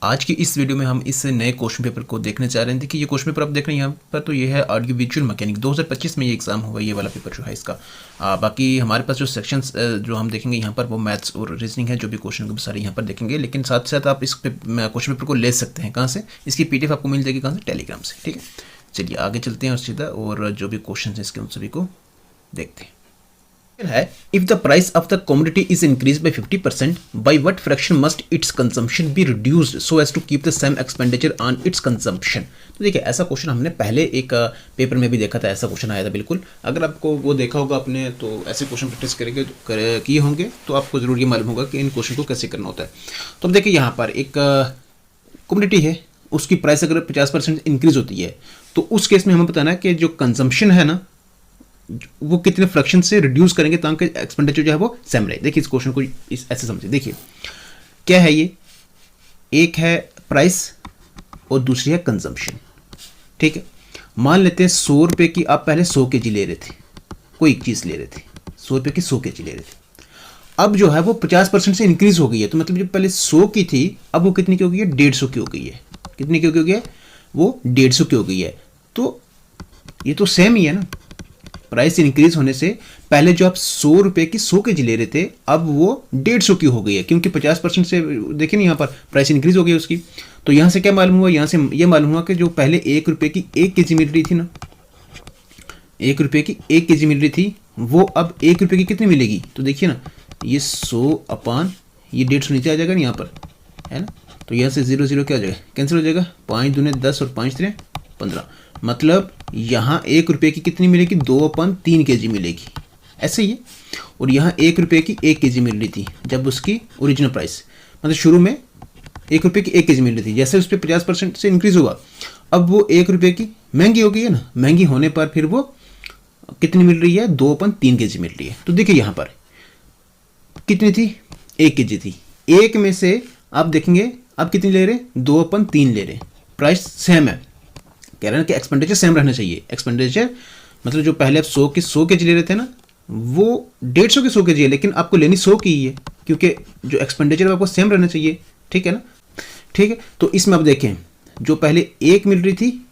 आज की इस वीडियो में हम इस नए क्वेश्चन पेपर को देखने जा रहे थे कि ये क्वेश्चन पेपर आप देख रहे हैं यहाँ पर, तो ये है ऑडियो विजुअल मैकेनिक 2025 में ये एग्जाम हुआ, ये वाला पेपर जो है इसका। बाकी हमारे पास जो सेक्शंस जो हम देखेंगे यहाँ पर वो मैथ्स और रीजनिंग है, जो भी क्वेश्चन को सारे यहाँ पर देखेंगे। लेकिन साथ साथ आप इस क्वेश्चन पेपर को ले सकते हैं कहाँ से, इसकी PDF आपको मिल जाएगी कहाँ से, टेलीग्राम से। ठीक है, चलिए आगे चलते हैं और सीधा और जो भी क्वेश्चन है इसके उन सभी को देखते हैं। है if the price of the commodity is increase by 50%, by what fraction must its consumption be reduced so as to keep the same expenditure on its consumption. तो देखिए ऐसा क्वेश्चन हमने पहले एक पेपर में भी देखा था, ऐसा क्वेश्चन आया था बिल्कुल। अगर आपको वो देखा होगा आपने तो ऐसे क्वेश्चन प्रैक्टिस करेंगे किए होंगे तो आपको जरूर ये मालूम होगा कि इन क्वेश्चन को कैसे करना होता है। तो अब देखिए यहाँ पर एक कमोडिटी है, उसकी प्राइस अगर 50% इंक्रीज होती है तो उस केस में हमें बताना है कि जो कंजम्पशन है ना वो कितने फ्रैक्शन से रिड्यूस करेंगे ताकि एक्सपेंडिचर जो है वो सेम रहे। देखिए इस क्वेश्चन को ऐसे समझिए, देखिए क्या है ये, एक है प्राइस और दूसरी है कंजम्पशन। ठीक है, मान लेते हैं 100 रुपये की आप पहले 100 kg ले रहे थे, कोई एक चीज़ ले रहे थे, 100 रुपये की 100 kg ले रहे थे। अब जो है वो 50% से इंक्रीज हो गई है, तो मतलब जो पहले 100 की थी अब वो कितनी की हो गई है, 150 की हो गई है। कितनी की हो गई है, वो 150 की हो गई है। तो ये तो सेम ही है ना, प्राइस इंक्रीज होने से पहले जो आप 100 रुपये की 100 kg ले रहे थे अब वो 150 की हो गई है, क्योंकि 50% से देखिए ना यहाँ पर प्राइस इंक्रीज हो गई उसकी। तो यहाँ से क्या मालूम हुआ, यहाँ से ये मालूम हुआ कि जो पहले 1 रुपये की 1 kg मिल रही थी ना, 1 रुपये की 1 kg मिल रही थी, वो अब 1 रुपये की कितनी मिलेगी। तो देखिए ना ये 100 अपान ये 150 नीचे आ जाएगा ना यहाँ पर, है ना। तो यहाँ से 0 0 क्या हो जाएगा, कैंसिल हो जाएगा, 5 दूने 10 और 5 3 15। मतलब यहाँ 1 रुपये की कितनी मिलेगी, 2/3 kg मिलेगी, ऐसे ही है। और यहाँ 1 रुपये की 1 kg मिल रही थी जब उसकी ओरिजिनल प्राइस, मतलब शुरू में 1 रुपये की 1 kg मिल रही थी, जैसे उस पर 50% से इंक्रीज हुआ अब वो 1 रुपये की महंगी हो गई है ना, महंगी होने पर फिर वो कितनी मिल रही है, 2/3 kg मिल रही है। तो देखिए यहाँ पर कितनी थी, 1 kg थी, एक में से आप देखेंगे आप कितनी ले रहे हैं, 2/3 ले रहे हैं, प्राइस सेम है। कह रहे हैं कि एक्सपेंडिचर सेम रहना चाहिए। एक्सपेंडिचर मतलब जो पहले आप 100 की 100 kg ले रहे थे ना वो 150 की 100 kg है, लेकिन आपको लेनी 100 की ही है, क्योंकि जो एक्सपेंडिचर आपको सेम रहना चाहिए। ठीक है ना, ठीक है। तो इसमें आप देखें जो पहले 1 मिल रही थी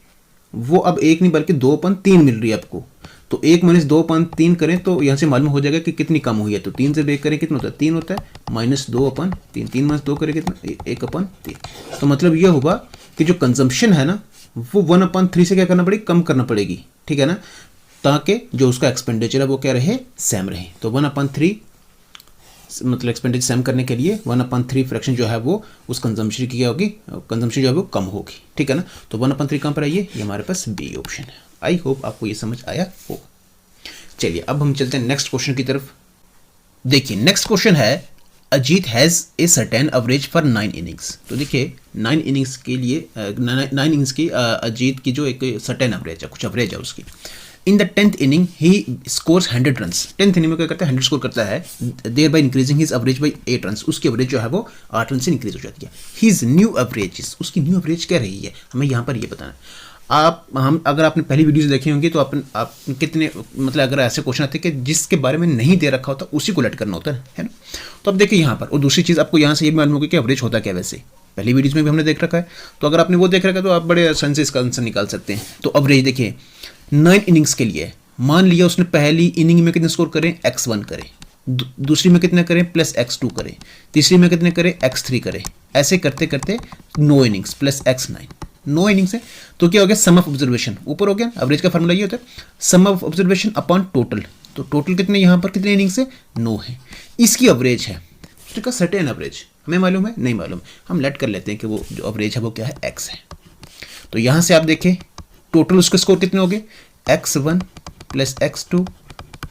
वो अब 1 नहीं बल्कि 2/3 मिल रही है आपको। तो 1 - 2/3 करें तो यहाँ से मालूम हो जाएगा कि कितनी कम हुई है। तो 3 से ब्रेक करें कितना होता है, 3 होता है, -2/3, 3 - 2 करें कितना, 1/3। तो मतलब यह होगा कि जो कंजम्पशन है ना वो 1/3 से क्या करना पड़ेगी, कम करना पड़ेगी। ठीक है ना, ताकि जो उसका एक्सपेंडिचर है वो क्या रहे, सेम रहे। तो 1/3 मतलब एक्सपेंडिचर सेम करने के लिए 1/3 फ्रैक्शन जो है वो उस कंजम्पशन की क्या होगी, कंजम्पशन जो है वो कम होगी। ठीक है ना, तो 1/3 कहाँ पर आइए, ये हमारे पास बी ऑप्शन है। आई होप आपको ये समझ आया हो। चलिए अब हम चलते हैं नेक्स्ट क्वेश्चन की तरफ। देखिए नेक्स्ट क्वेश्चन है Ajit has a certain average for 9 innings. तो देखिए 9 इनिंग्स के लिए 9 इनिंग्स की अजीत की जो एक सर्टेन एवरेज है, कुछ एवरेज है उसकी। इन द 10th इनिंग ही स्कोर्स 100 रन्स। 10th इनिंग में क्या करता है, 100 स्कोर करता है, thereby increasing his average by 8 runs. उसकी एवरेज जो है वो 8 रन से इंक्रीज हो जाती है। हिज न्यू एवरेज, उसकी न्यू एवरेज क्या रही है, हमें यहाँ पर ये बताना है। अगर आपने पहली वीडियोस देखी होंगी तो आप कितने मतलब अगर ऐसे क्वेश्चन आते हैं कि जिसके बारे में नहीं दे रखा होता उसी को लेट करना होता है ना। तो अब देखिए यहाँ पर, और दूसरी चीज़ आपको यहाँ से ये भी मालूम होगी कि एवरेज होता क्या, वैसे पहली वीडियोस में भी हमने देख रखा है। तो अगर आपने वो देख रखा है तो आप बड़े आसानी से इसका आंसर निकाल सकते हैं। तो एवरेज देखिए 9 इनिंग्स के लिए मान लिया उसने पहली इनिंग में कितने स्कोर करें, x1 करें, दूसरी में कितने करें +x2 करें, तीसरी में कितने करें x3 करें, ऐसे करते करते 9 इनिंग्स +x9, 9 इनिंग्स है। तो क्या हो गया, सम ऑफ ऑब्जर्वेशन ऊपर हो गया। एवरेज का फार्मूला ये होता है सम ऑफ ऑब्जर्वेशन अपॉन टोटल। तो टोटल कितने यहाँ पर कितने इनिंग्स है, 9 है। इसकी एवरेज है, उसका सर्टेन एवरेज हमें मालूम है, नहीं मालूम, हम लेट कर लेते हैं कि वो जो एवरेज है वो क्या है, x है। तो यहाँ से आप देखें टोटल उसके स्कोर कितने हो गए, x1 + x2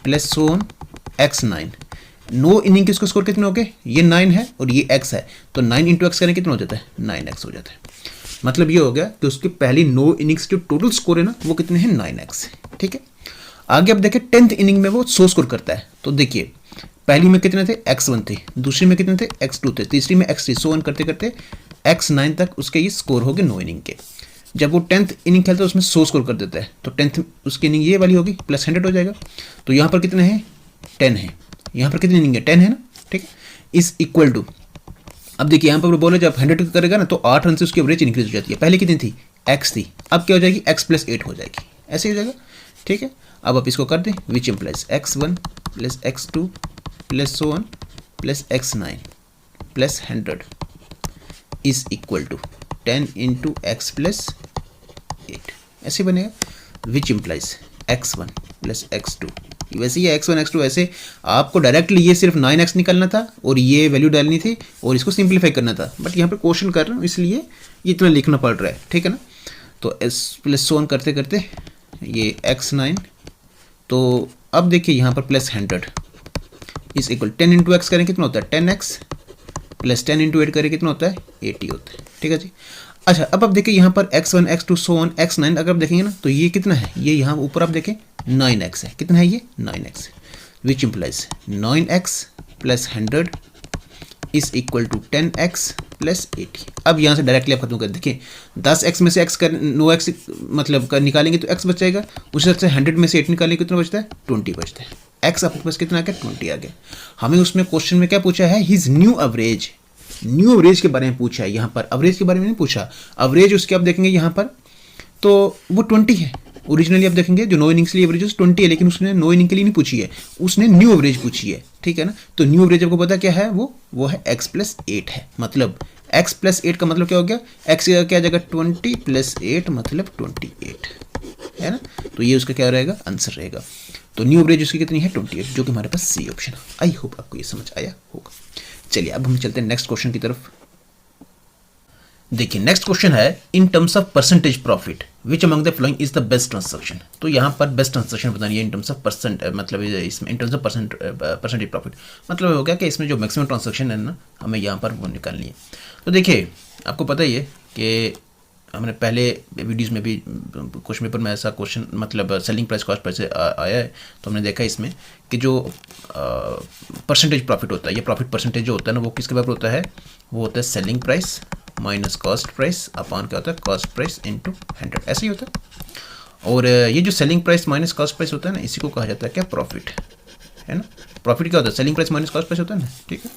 + so on x9। 9 inning के उसके स्कोर कितने हो गए, ये 9 है और ये x है। तो 9 × x करें कितना हो जाता है, 9x हो जाता है। मतलब ये हो गया कि उसकी पहली 9 इनिंग्स जो टोटल स्कोर है ना वो कितने हैं, 9x है। ठीक है, आगे अब देखें 10th इनिंग में वो 100 स्कोर करता है। तो देखिए पहली में कितने थे, x1 थे, दूसरी में कितने थे, x2 थे, तीसरी में x3, सो ऑन करते करते x9 तक उसके ये स्कोर हो गए 9 इनिंग के। जब वो 10th इनिंग खेलता है उसमें 100 स्कोर कर देता है, तो 10th उसकी इनिंग ये वाली होगी +100 हो जाएगा। तो यहाँ पर कितने हैं, 10 है, यहाँ पर कितनी इनिंग है, 10 है ना। ठीक है, इस इक्वल टू अब देखिए यहाँ पर बोले जब 100 करेगा ना तो 8 रन से उसकी एवरेज इंक्रीज हो जाती है। पहले कितनी थी, x थी, अब क्या हो जाएगी, x प्लस 8 हो जाएगी, ऐसे हो जाएगा। ठीक है, अब आप इसको कर दें, which implies x1 plus x2 plus so on plus x9 plus 100 is equal to 10 into x plus 8, ऐसे बनेगा। विच इम्प्लाइज x1 प्लस x2, वैसे ही x1 x2, ऐसे आपको डायरेक्टली ये सिर्फ 9x निकालना था और ये वैल्यू डालनी थी और इसको सिंप्लीफाई करना था, बट यहाँ पे क्वेश्चन कर रहा हूँ इसलिए ये इतना लिखना पड़ रहा है। ठीक है ना, तो s प्लस सो वन करते करते ये x9, तो अब देखिए यहाँ पर plus 100 is equal 10 into x करें कितना होता है 10x प्लस 10 इंटू 8 करें कितना होता है 80 होता है। ठीक है जी। अच्छा, अब आप देखिए यहाँ पर x1 x2 so one x9 अगर आप देखेंगे ना तो ये कितना है, ये यहाँ ऊपर आप देखें 9x है, कितना है ये 9x, which implies 9x plus 100 is equal to 10x plus 80। अब यहाँ से डायरेक्टली आप खत्म कर देखिए, 10x में से x कर 9x मतलब कर निकालेंगे तो x बच जाएगा, उसी तरह से 100 में से 8 निकालेंगे कितना बचता है 20 बचता है। x आपके पास कितना आ गया 20 आ गया। हमें उसमें क्वेश्चन में क्या पूछा है, his new average, new average के बारे में पूछा है, यहाँ पर एवरेज के बारे में नहीं पूछा। एवरेज उसके आप देखेंगे यहाँ पर तो वो 20 है, ओरिजिनली आप देखेंगे जो 9 इनिंग्स के लिए एवरेज 20 है, लेकिन उसने 9 इनिंग के लिए नहीं पूछी है, उसने न्यू एवरेज पूछी है। ठीक है ना, तो न्यू एवरेज आपको पता क्या है, वो है x प्लस 8 है, मतलब x प्लस 8 का मतलब क्या हो गया, x का क्या जाएगा 20 प्लस 8 मतलब 28 है ना, तो ये उसका क्या रहेगा आंसर रहेगा। तो न्यू एवरेज उसकी कितनी है 28, जो कि हमारे पास सी ऑप्शन है। आई होप आपको ये समझ आया होगा। चलिए अब हम चलते हैं नेक्स्ट क्वेश्चन की तरफ। देखिए नेक्स्ट क्वेश्चन है, in terms of percentage profit which among the following is the best transaction. तो यहाँ पर बेस्ट ट्रांसैक्शन बतानी है इन टर्म्स ऑफ परसेंट, मतलब इसमें in terms of percentage profit मतलब हो गया कि इसमें जो मैक्सिमम ट्रांसैक्शन है ना हमें यहाँ पर वो निकालनी है। तो देखिए आपको पता ही है कि हमने पहले वीडियोज़ में भी क्वेश्चन पेपर में ऐसा क्वेश्चन मतलब सेलिंग प्राइस कॉस्ट प्राइस आया है, तो हमने देखा इसमें कि जो परसेंटेज प्रॉफिट होता है, ये प्रॉफिट परसेंटेज जो होता है ना वो किसके बराबर होता है, वो होता है selling price minus cost price upon क्या होता है कॉस्ट प्राइस इंटू 100, ऐसे ही होता है। और ये जो selling price minus cost price होता है ना इसी को कहा जाता है क्या प्रॉफिट, है ना। प्रॉफिट क्या होता है, selling price minus cost price होता है ना। ठीक है,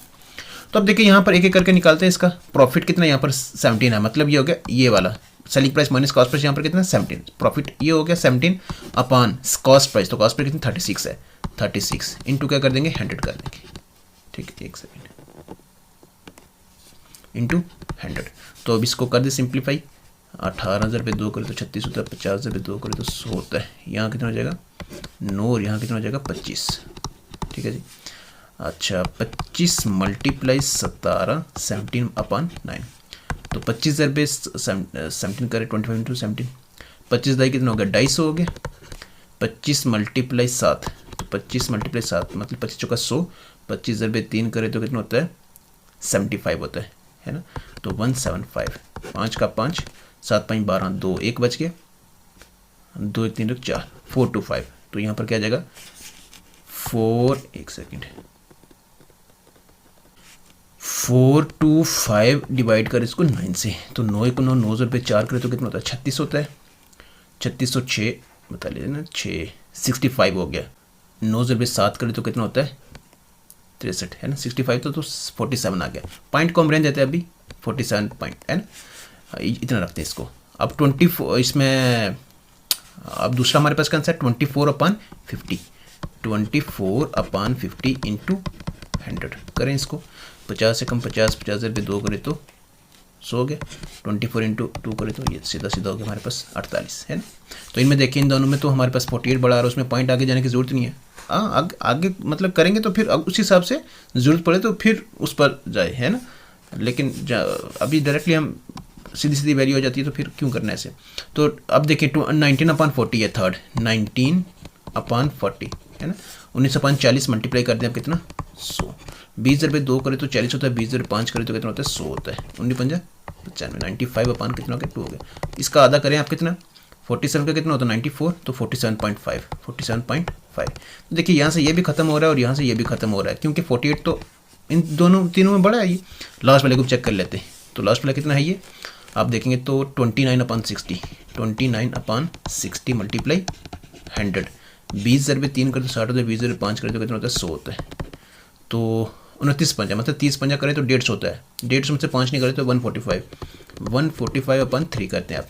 तो अब देखिए यहाँ पर एक एक करके निकालते हैं इसका प्रॉफिट कितना, यहाँ पर 17 है, मतलब ये हो गया ये वाला selling price minus cost price, यहाँ पर कितना 17, प्रॉफिट ये हो गया 17 अपॉन कॉस्ट प्राइस, तो कॉस्ट प्राइस कितनी 36 है, 36 इंटू क्या कर देंगे 100 कर देंगे। ठीक है, एक सेकेंड, इंटू 100, तो अब इसको कर दे सिंप्लीफाई, 18,000 पे 2 करे तो 36 होता है, 50,000 पे 2 करे तो 100 होता है, यहाँ कितना हो जाएगा 9 और यहाँ कितना हो जाएगा 25। ठीक है जी। अच्छा 25 मल्टीप्लाई 17 अपॉन 9, तो 25,000 पे 17 करे 25 इंटू 17, 25 दाई कितना हो गया 250 हो गया, 25 मल्टीप्लाई 7, तो 25 मल्टीप्लाई 7 मतलब 25 चौका 100, 25,000 पे 3 करे तो कितना होता है 75 होता है ना, तो 175, 5 का 5, 7 5 12, 2 1 बच गया, 2 1 3 4, 425, तो यहाँ पर क्या जाएगा 1 सेकेंड 425 डिवाइड कर इसको 9 से, तो 9 को 9 9 पे 4 करे तो कितना होता है 36 होता है, 3606 बता लीजिए ना 6 65 हो गया, 9 पे 7 करे तो कितना होता है 63 है ना, 65 तो 47 आ गया, पॉइंट को हम रेंज देते हैं अभी 47 पॉइंट है ना, इतना रखते हैं इसको। अब 24 इसमें अब दूसरा हमारे पास कौन सा है 24/50, 24/50 इंटू 100 करें इसको, 50 से कम 50, 50,000 पे 2 करे तो 100 हो गया, 24 इंटू 2 करे तो ये सीधा सीधा हो गया हमारे पास 48 है ना। तो इनमें देखिए इन दोनों में तो हमारे पास 48 बढ़ा रहा है, उसमें पॉइंट आगे जाने की जरूरत नहीं है। हाँ आगे मतलब करेंगे तो फिर उस हिसाब से ज़रूरत पड़े तो फिर उस पर जाए है ना, लेकिन अभी डायरेक्टली हम सीधी सीधी वैल्यू हो जाती है तो फिर क्यों करना है ऐसे। तो अब देखिए 19/40 है थर्ड, 19/40 है ना, 19/40 मल्टीप्लाई कर दें आप कितना 100, 20,000 पे 2 करे तो 40 होता है, 20,000 पे 5 करे तो कितना होता है 100 होता है, 19 95, 95 अपान कितना हो गया 2 हो गया। इसका आधा करें आप कितना 47 का कितना होता है 94, तो 47.5। तो देखिए यहाँ से ये भी खत्म हो रहा है और यहाँ से ये भी खत्म हो रहा है, क्योंकि 48 तो इन दोनों तीनों में बड़ा है। ये लास्ट वाले को चेक कर लेते हैं, तो लास्ट वाला कितना है ये आप देखेंगे तो 29/60, 29/60 मल्टीप्लाई 100, 20,000 पे 3 कर तो 60 होता है, 20,000 पे 5 कर तो कितना होता है 100 होता है, तो 29 पंजा मतलब 30 पंजा करें तो 150 होता है, 150 में से 5 नहीं करे तो 145, 145/3 करते हैं आप,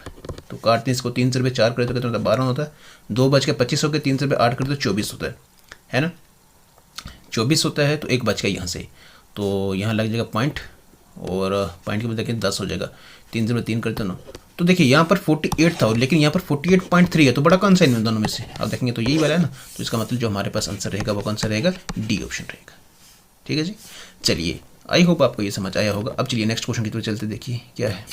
तो काटते हैं इसको, 3 से 4 करें तो कितना होता है 12 होता है, 2 बज के 25 हो गए, 3 से 8 करें तो 24 होता है ना, 24 होता है, तो 1 बज गया यहाँ से, तो यहाँ लग जाएगा पॉइंट, और पॉइंट के बाद देखिए 10 हो जाएगा, 3 से 3 करते ना, तो देखिए यहाँ पर 48 था लेकिन यहाँ पर 48.3 है, तो बड़ा कौन सा इन दोनों में से आप देखेंगे तो यही वाला है ना, तो इसका मतलब जो हमारे पास आंसर रहेगा वो कौन सा रहेगा, डी ऑप्शन रहेगा। ठीक है जी, चलिए आई होप आपको ये समझ आया होगा। अब चलिए नेक्स्ट क्वेश्चन की तरफ चलते, देखिए क्या है।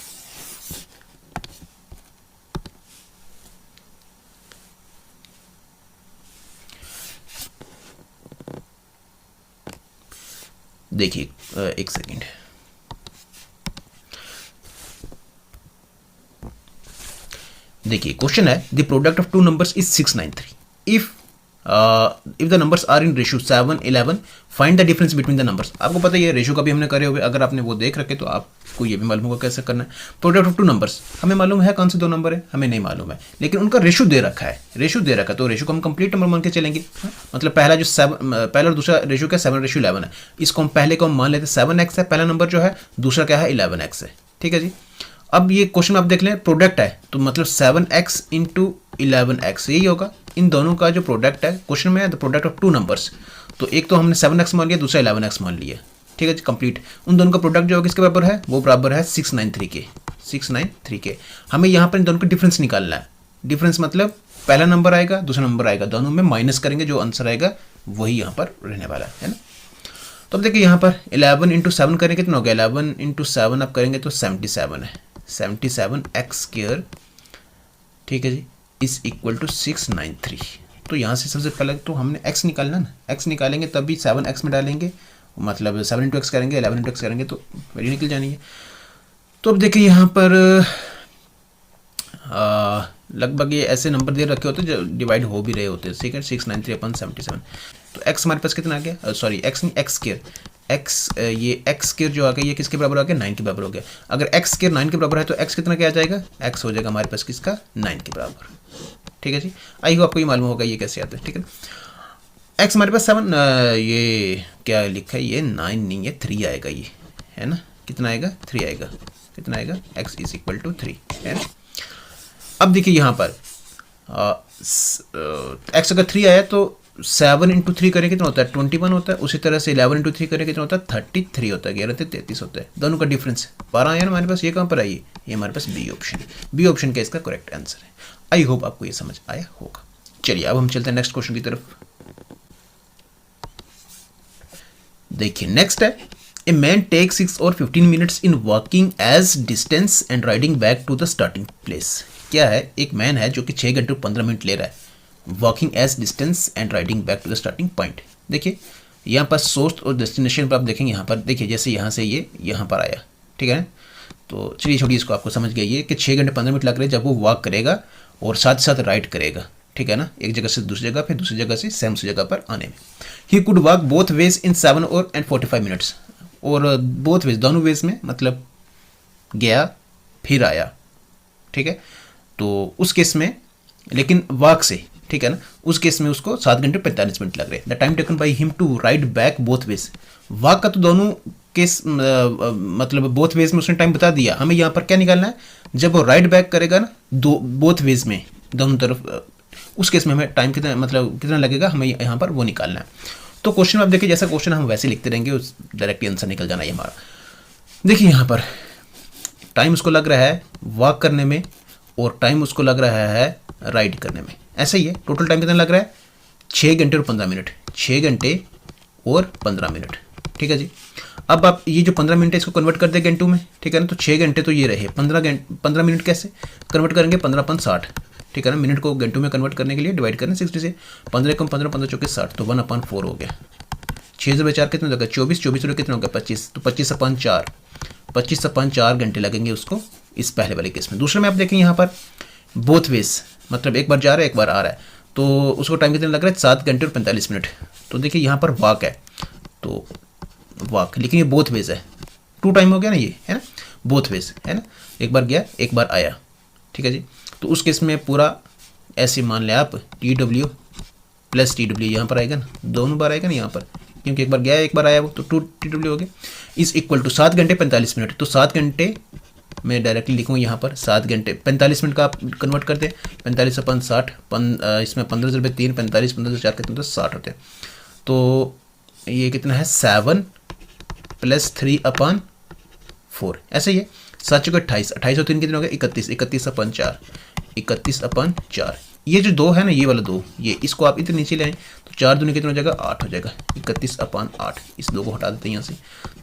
देखिए एक सेकेंड, देखिए क्वेश्चन है the product of two numbers is 693 if the numbers are in ratio 7-11 find the difference between the numbers. आपको पता है ये रेशियो का भी हमने करे हुए, अगर आपने वो देख रखे तो आपको ये भी मालूम होगा कैसे करना है। प्रोडक्ट ऑफ टू नंबर्स हमें मालूम है कौन से दो नंबर है, हमें नहीं मालूम है, लेकिन उनका रेशियो दे रखा है, रेशियो दे रखा है, तो रेशियो को हम कंप्लीट नंबर मान के चलेंगे। मतलब पहला जो पहला और दूसरा रेशियो क्या 7:11 है, इसको हम पहले को हम मान लेते 7x है पहला नंबर जो है, दूसरा क्या है 11x है। ठीक है जी, अब ये क्वेश्चन आप देख लें प्रोडक्ट है तो मतलब 7x × 11x यही होगा, इन दोनों का जो प्रोडक्ट है क्वेश्चन में है the product of two numbers, तो एक तो हमने 7x मान लिया, दूसरा 11x मान लिया। ठीक है जी, कंप्लीट, उन दोनों का प्रोडक्ट जो किसके बराबर है, वो बराबर है 693 के, 693 के। हमें यहाँ पर इन दोनों का डिफरेंस निकालना है, डिफरेंस मतलब पहला नंबर आएगा दूसरा नंबर आएगा, दोनों में माइनस करेंगे, जो आंसर आएगा वही यहाँ पर रहने वाला है ना। तो अब देखिए यहाँ पर 11 × 7 करेंगे कितना हो गया, 11 × 7 आप करेंगे तो 77 है, 77x²। ठीक है जी, इज इक्वल टू 693। तो यहाँ से सबसे पहले तो हमने x निकालना ना, x निकालेंगे तब भी 7x में डालेंगे, मतलब 7 × x करेंगे, 11 × x करेंगे तो वैल्यू निकल जानी है। तो अब देखिए यहाँ पर लगभग ये ऐसे नंबर दे रखे होते हैं जो डिवाइड हो भी रहे होते हैं। ठीक है, 693/77, तो x हमारे पास कितना आ गया, सॉरी x नहीं x², x ये x² जो आ गया ये किसके बराबर आ गया, 9 के बराबर हो गया। अगर x² 9 के बराबर है तो x कितना क्या आ जाएगा, x हो जाएगा हमारे पास किसका 9 के बराबर। ठीक है जी, आई हो आपको ये मालूम होगा ये कैसे आता है। ठीक है, x हमारे पास 7, ये क्या लिखा है, ये 9 नहीं है 3 आएगा, ये है ना, कितना आएगा 3 आएगा, कितना आएगा x = 3 है ना। अब देखिए यहाँ पर x अगर 3 आया तो 7 × 3 करें कितना होता है 21 होता है, उसी तरह से 11 × 3 करें कितना होता है 33 होता है, 11 से 33 होता है, दोनों का डिफरेंस 12 आया ना हमारे पास। ये कहाँ पर आई, ये हमारे पास बी ऑप्शन, बी ऑप्शन का इसका करेक्ट आंसर है। आई होप आपको ये समझ आया होगा। चलिए अब हम चलते हैं नेक्स्ट क्वेश्चन की तरफ। देखिए नेक्स्ट है ए मैन टेक 6 और 15 minutes in walking as distance and riding back to the starting place. क्या है, एक मैन है जो कि 6 घंटे और 15 मिनट ले रहा है, walking as distance and riding back to the starting point. देखिए यहाँ पर सोर्स और डेस्टिनेशन पर आप देखेंगे, यहाँ पर देखिए जैसे यहाँ से ये यहाँ पर आया, ठीक है, तो चलिए छोड़िए इसको, आपको समझ गया ये कि 6 घंटे 15 मिनट लग रहे हैं जब वो वॉक करेगा और साथ साथ राइड करेगा। ठीक है ना, एक जगह से दूसरी जगह, फिर दूसरी जगह से सेम सी जगह पर आने में। He could walk both ways in 7 और 45 मिनट्स, और बोथ वेज दोनों वेज में मतलब गया फिर आया। ठीक है, तो उस केस में लेकिन वॉक से, ठीक है ना, उस केस में उसको 7 घंटे 45 मिनट लग रहे हैं। The time taken by him to ride back both ways, walk का तो दोनों केस मतलब बोथ वेज में उसने टाइम बता दिया, हमें यहाँ पर क्या निकालना है, जब वो राइड बैक करेगा ना दो बोथ वेज में दोनों तरफ, उस केस में हमें टाइम कितना मतलब कितना लगेगा, हमें यहाँ पर वो निकालना है। तो क्वेश्चन आप देखिए जैसा क्वेश्चन हम वैसे लिखते रहेंगे, उस डायरेक्टली आंसर निकल जाना है हमारा। देखिए यहाँ पर टाइम उसको लग रहा है वॉक करने में और टाइम उसको लग रहा है राइड करने में, ऐसा ही है। टोटल टाइम कितना लग रहा है 6 घंटे और 15 मिनट, 6 घंटे और 15 मिनट। ठीक है जी, अब आप ये जो 15 मिनट है इसको कन्वर्ट कर दें घंटों में, ठीक है ना, तो 6 घंटे तो ये रहे, 15 मिनट कैसे कन्वर्ट करेंगे, 15/60, ठीक है ना, मिनट को घंटों में कन्वर्ट करने के लिए डिवाइड करें 60 से, 15 × 15 15 × 60, तो 1/4 हो गया। 6 से 4 कितना होगा 24, 24 से कितना होगा 25, तो 25/4, 25/4 घंटे लगेंगे उसको इस पहले वाले केस में। दूसरे में आप देखें यहाँ पर बोथ वेज, मतलब एक बार जा रहा है एक बार आ रहा है, तो उसको टाइम कितना लग रहा है 7 घंटे और 45 मिनट। तो देखिए यहाँ पर वॉक है, तो वॉक, लेकिन ये बोथ वेज है, 2 टाइम हो गया ना, ये है ना बोथ वेज है ना, एक बार गया एक बार आया। ठीक है जी, तो उस केस में पूरा ऐसे मान लें आप TW + TW यहाँ पर आएगा ना, दोनों बार आएगा ना, यहाँ पर क्योंकि एक बार गया एक बार आया वो, तो 2 TW हो गया। इज इक्वल टू 7 घंटे 45 मिनट, तो 7 घंटे मैं डायरेक्टली लिखूँ यहाँ पर 7 घंटे 45 मिनट का आप कन्वर्ट कर दें, 45 अपन 60 इसमें 15 रुपये 3 45 15 4 कितने तो 60 होते हैं। तो ये कितना है 7 + 3/4 ऐसे ही है। 7 चौके 28 28 और 3 कितने हो गए 31 31/4 31/4। ये जो 2 है ना ये वाला 2 ये इसको आप इतने नीचे ले आए तो 4 दूनी कितना हो जाएगा 8 हो जाएगा 31/8। इस 2 को हटा देते हैं यहाँ से,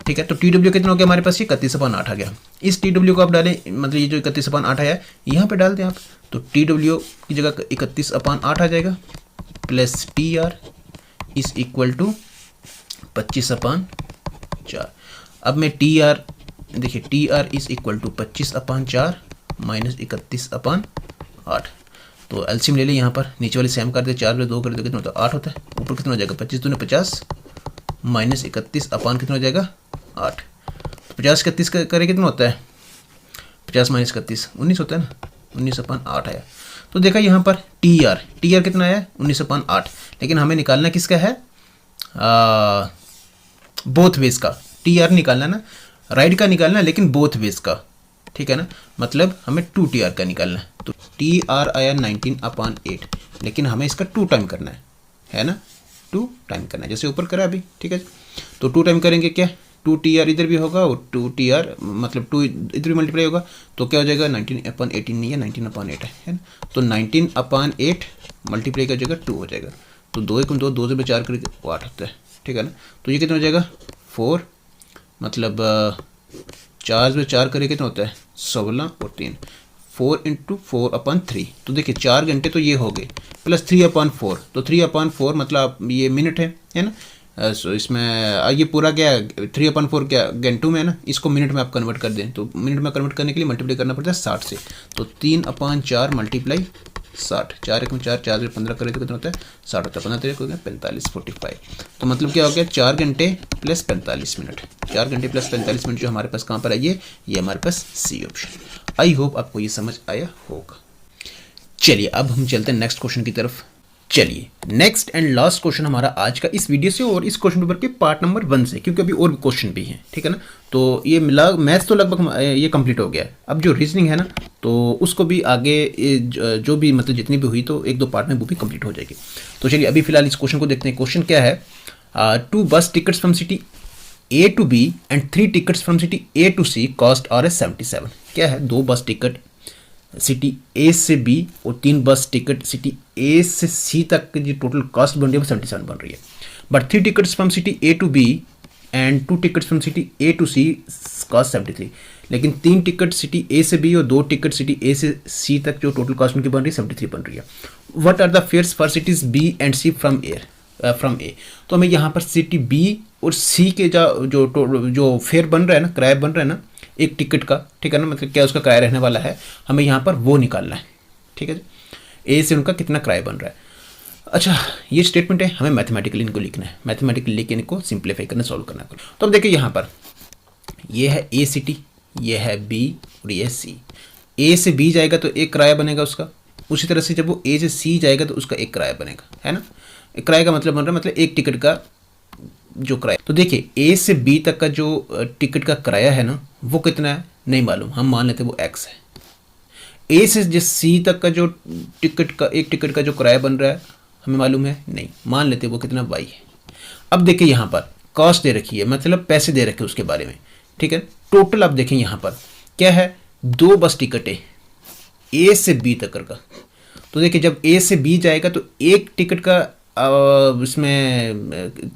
ठीक है। तो TW कितना हो गया हमारे पास, ये 31/8 आ गया। इस TW को आप डालें, मतलब ये जो 31/8 आया यहाँ पे डाल दें आप, तो TW की जगह 31/8 आ जाएगा plus TR is equal to 25/4। अब मैं TR देखिए TR is equal to 25/4 minus 31/8। तो एलसीएम ले लें यहाँ पर, नीचे वाली सेम कर दे, 4 में 2 कर दे कितना होता है 8 होता है। ऊपर कितना हो जाएगा 25 दूने 50 माइनस 31 अपान कितना हो जाएगा 8। 50 31 करे कितना होता है 50 माइनस 31 19 होता है ना, 19/8 आया। तो देखा यहाँ पर TR कितना आया 19/8, लेकिन हमें निकालना किसका है बोथ वेज का। TR निकालना ना, राइट का निकालना लेकिन बोथ वेज का, ठीक है ना, मतलब हमें 2TR का निकालना है। तो TR आया 19/8, लेकिन हमें इसका 2 टाइम करना है ना, 2 टाइम करना है जैसे ऊपर करा अभी, ठीक है। तो 2 टाइम करेंगे क्या 2TR इधर भी होगा और 2TR मतलब 2 इधर भी मल्टीप्लाई होगा, तो क्या हो जाएगा 19/18 नहीं है 19/8 है ना। तो 19/8 मल्टीप्लाई का जगह 2 हो जाएगा, तो 2 1 2 2 से 4 करके 8 होता है, ठीक है ना। तो ये कितना हो जाएगा 4, मतलब 4 से 4 करे कितना होता है 16 और 3 4 × 4/3। तो देखिए 4 घंटे तो ये हो गए प्लस 3/4, तो 3/4 मतलब ये मिनट है ना। सो इसमें ये पूरा क्या 3/4 क्या घंटों में है ना, इसको मिनट में आप कन्वर्ट कर दें, तो मिनट में कन्वर्ट करने के लिए मल्टीप्लाई करना पड़ता है 60 से। तो 3/4 मल्टीप्लाई 60, 4 1 4 4 से 15 करें तो कितना होता है 60 होता है, 15 3 हो गया 45 45। तो मतलब क्या हो गया 4 घंटे प्लस 45 मिनट, 4 घंटे प्लस 45 मिनट जो हमारे पास कहाँ पर है ये हमारे पास सी ऑप्शन। आई होप आपको ये समझ आया होगा। चलिए अब हम चलते हैं नेक्स्ट क्वेश्चन की तरफ। चलिए नेक्स्ट एंड लास्ट क्वेश्चन हमारा आज का इस वीडियो से और इस क्वेश्चन पेपर के पार्ट नंबर 1 से, क्योंकि अभी और भी क्वेश्चन भी हैं, ठीक है ना। तो ये मिला मैथ्स तो लगभग ये कंप्लीट हो गया है। अब जो रीजनिंग है ना तो उसको भी आगे जो भी मतलब जितनी भी हुई तो 1-2 पार्ट में वो भी कंप्लीट हो जाएगी। तो चलिए अभी फिलहाल इस क्वेश्चन को देखते हैं। क्वेश्चन क्या है 2 bus tickets from city A to B and 3 tickets from city A to C cost are 77। क्या है 2 बस टिकट सिटी A से B और 3 बस टिकट सिटी A से C तक की जो टोटल कॉस्ट बन रही है वो 77 बन रही है। But 3 tickets from city A to B and 2 tickets from city A to C cost 73। लेकिन 3 टिकट सिटी A से B और 2 टिकट सिटी A से C तक जो टोटल कॉस्ट उनकी बन रही है 73 बन रही है। What are the fares for cities B and C from A। तो हमें यहाँ पर सिटी B और C के जो फेयर बन रहा है ना, किराया बन रहा है ना एक टिकट का, ठीक है ना, मतलब क्या उसका किराया रहने वाला है, हमें यहाँ पर वो निकालना है, ठीक है जी। A से उनका कितना किराया बन रहा है। अच्छा ये स्टेटमेंट है, हमें मैथमेटिकली इनको लिखना है, मैथमेटिकली लिख के इनको सिंप्लीफाई करना, सॉल्व करना है। तो अब देखिए यहाँ पर ये है A सिटी, ये है B और ये C। A से B जाएगा तो एक किराया बनेगा उसका, उसी तरह से जब वो A से C जाएगा तो उसका एक किराया बनेगा, है ना। एक किराए का मतलब बन रहा है मतलब एक टिकट का जो किराया। तो देखिए A से B तक का जो टिकट का किराया है ना वो कितना है नहीं मालूम, हम मान लेते हैं वो X है। A से जिस C तक का जो एक टिकट का जो किराया बन रहा है हमें मालूम है नहीं, मान लेते हैं वो कितना Y है। अब देखिए यहाँ पर कॉस्ट दे रखी है, मतलब पैसे दे रखे उसके बारे में, ठीक है। टोटल आप देखें यहाँ पर क्या है 2 बस टिकट है A से B तक का। तो देखिए जब A से B जाएगा तो एक टिकट का इसमें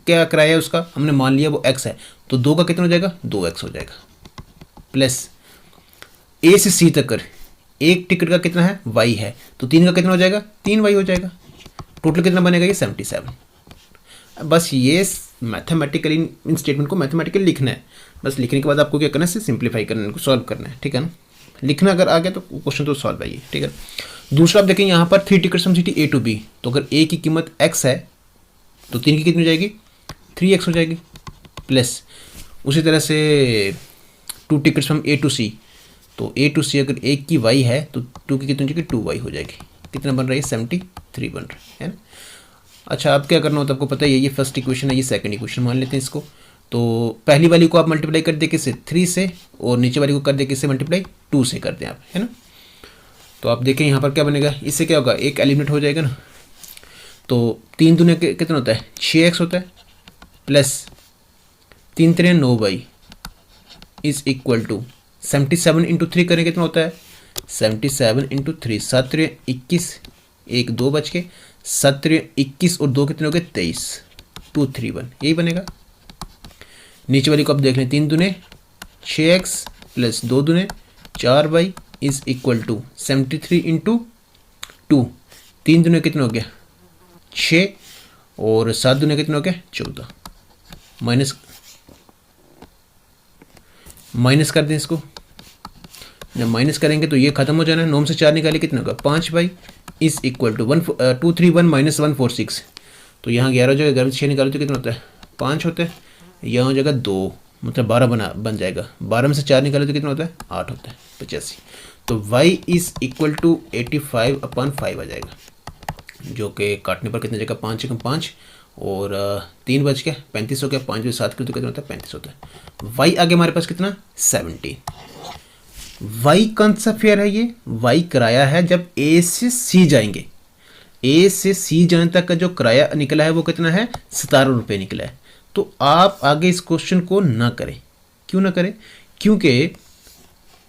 क्या किराया उसका हमने मान लिया वो X है, तो 2 का कितना हो जाएगा 2X हो जाएगा, प्लस A से C तक एक टिकट का कितना है Y है, तो 3 का कितना हो जाएगा 3Y हो जाएगा। टोटल कितना बनेगा ये 77। बस ये मैथमेटिकली इन स्टेटमेंट को मैथमेटिकली लिखना है, बस लिखने के बाद आपको क्या करना है सिंप्लीफाई करना है, इनको सॉल्व करना है, ठीक है ना। लिखना अगर आ गया तो क्वेश्चन तो सॉल्व है ये, ठीक है। दूसरा आप देखें यहाँ पर 3 tickets from city A to B, तो अगर A की कीमत X है तो 3 की कितनी हो जाएगी 3X हो जाएगी, प्लस उसी तरह से 2 tickets from A to C, तो A to C अगर 1 की Y है तो 2 की कितनी हो जाएगी 2Y हो जाएगी। कितना बन रहा है 73 बन रहा है ना। अच्छा, अब क्या करना होता है आपको पता ही है, ये फर्स्ट इक्वेशन है, ये सेकंड इक्वेशन मान लेते हैं इसको। तो पहली वाली को आप मल्टीप्लाई कर दे किससे, 3 से, और नीचे वाली को कर दे किससे मल्टीप्लाई, 2 से कर दें आप, है ना। तो आप देखें यहाँ पर क्या बनेगा, इससे क्या होगा, एक एलिमिनेट हो जाएगा ना। तो 3 दूने कितना होता है, 6x होता है, plus 3 3 9y is equal to 77 into 3 करें कितना होता है, 77 इंटू 3, 7 3 21, 1 2 बच के, 7 3 21 और 2 कितने हो गए, 23, 231, यही बनेगा। नीचे वाली को आप देख लें, 3 दूने 6x प्लस 2 दूने 4y is equal to 73 into 2, 3 दूने कितने हो गया 6, और 7 दूने कितने हो गया 14, माइनस कर दें इसको। जब माइनस करेंगे तो ये खत्म हो जाना है, 9 से 4 निकाले कितना होगा 5y is equal to 231 minus 146। तो यहाँ 11 हो जाएगा, 11 से 6 निकाले तो कितना होता है 5 होता है, यहाँ हो जाएगा 2, मतलब 12 बन जाएगा। 12 में से 4 निकाले तो कितना होता है 8 होता है, 85। तो y इज इक्वल टू 85/5 आ जाएगा, जो कि काटने पर कितने जगह 5 से 5 और 3 बच गया 35 हो गया, 5 में 7 के तो कितना होता है 35 होता है। y आगे हमारे पास कितना 17। y कौन सा फेयर है, ये y किराया है जब a से c जाएंगे, a से c जाने तक का जो किराया निकला है वो कितना है 17 रुपये निकला है। तो आप आगे इस क्वेश्चन को ना करें, क्यों ना करें, क्योंकि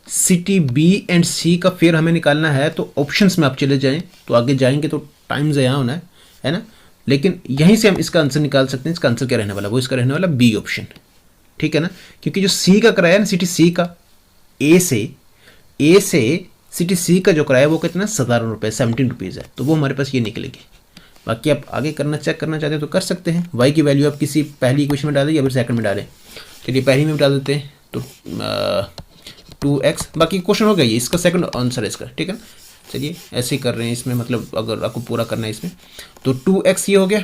सिटी बी एंड सी का फेयर हमें निकालना है। तो ऑप्शंस में आप चले जाएं, तो आगे जाएंगे तो टाइम ज़ाया होना है ना। लेकिन यहीं से हम इसका आंसर निकाल सकते हैं। इसका आंसर क्या रहने वाला, वो इसका रहने वाला बी ऑप्शन, ठीक है ना। क्योंकि जो सी का किराया है ना, सिटी सी का ए से सिटी सी का जो किराया है वो कितना 17 रुपये 17 रुपीज़ है, तो वो हमारे पास ये निकलेगी। बाकी आप आगे चेक करना चाहते हैं तो कर सकते हैं। वाई की वैल्यू आप किसी पहली इक्वेशन में डालें या फिर सेकंड में डालें। चलिए पहली में डाल देते हैं, तो 2x, बाकी क्वेश्चन हो गया ये, इसका सेकंड आंसर है इसका, ठीक है ना। चलिए ऐसे ही कर रहे हैं इसमें, मतलब अगर आपको पूरा करना है इसमें, तो 2x ये हो गया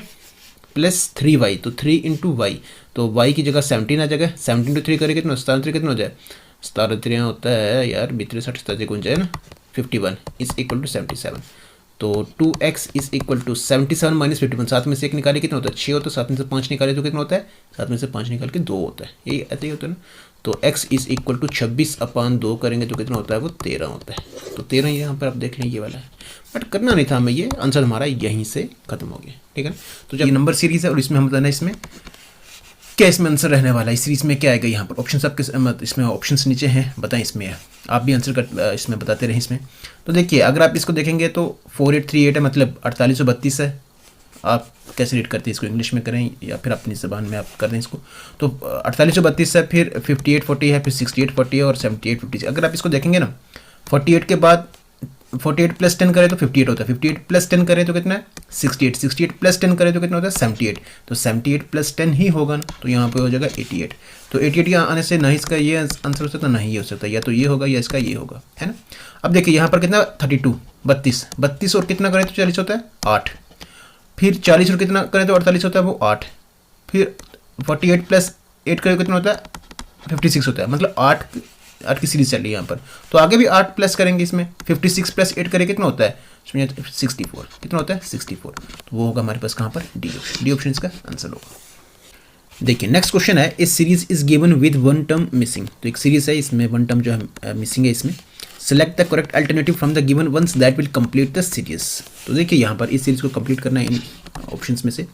प्लस 3y, तो 3 इंटू वाई, तो y की जगह 17 आ जाएगा, 17 इंटू 3 करें कितना 17 कितना हो जाए 17 होता है यार 32 60 कौन जाए ना 51 इज इक्वल टू 77। तो 2x is equal to 77 minus 51, 7 में से 1 निकाले कितना होता है 6 होता है, 7 में से 5 निकाले तो कितना होता है 7 में से 5 निकाल के 2 होता है, यही ऐसे ही होता है ना। तो x इज इक्वल टू 26/2 करेंगे तो कितना होता है वो 13 होता है। तो 13 यहाँ पर आप देख लें ये वाला है, बट करना नहीं था हमें, ये आंसर हमारा यहीं से खत्म हो गया, ठीक है। तो जब ये नंबर सीरीज है और इसमें हम बताना इसमें क्या इसमें आंसर रहने वाला है, इस सीरीज में क्या आएगा। यहाँ पर ऑप्शंस आपके इसमें ऑप्शंस नीचे हैं, बताएं इसमें है, आप भी आंसर कर इसमें बताते रहें इसमें। तो देखिए अगर आप इसको देखेंगे तो 4838 है, मतलब 4832 है। आप कैसे रीड करते हैं इसको, इंग्लिश में करें या फिर अपनी ज़बान में आप कर दें इसको। तो 4832 है, फिर 5840 है, फिर 6840 है और 7850। अगर आप इसको देखेंगे ना 48 के बाद 48 प्लस 10 करें तो 58 होता है, 58 प्लस 10 करें तो कितना है 68, 68 प्लस 10 करें तो कितना होता है 78, तो 78 प्लस 10 ही होगा ना, तो यहाँ पे हो जाएगा 88। तो 88 यहाँ आने से ना इसका ये आंसर हो सकता ना ही ये हो सकता, या तो ये होगा या इसका ये होगा, है ना। अब देखिए यहाँ पर कितना 32 32 और कितना करें तो 40 होता है 8, फिर 40 और कितना करें तो 48 होता है वो 8, फिर 48 प्लस 8 करें कितना होता है 56 होता है, मतलब 8 की सीरीज चल रही है यहाँ पर। तो आगे भी 8 प्लस करेंगे इसमें, 56 प्लस 8 करें कितना होता है 64, कितना होता है 64। तो वो होगा हमारे पास कहाँ पर डी ऑप्शन इसका आंसर होगा। देखिए नेक्स्ट क्वेश्चन है, इस series is given with one term missing. तो एक सीरीज है इसमें वन टर्म जो है मिसिंग है इसमें। Select the correct alternative from the given ones that will complete the series. तो देखिए यहाँ पर इस सीरीज को कंप्लीट करना है इन ऑप्शंस में से।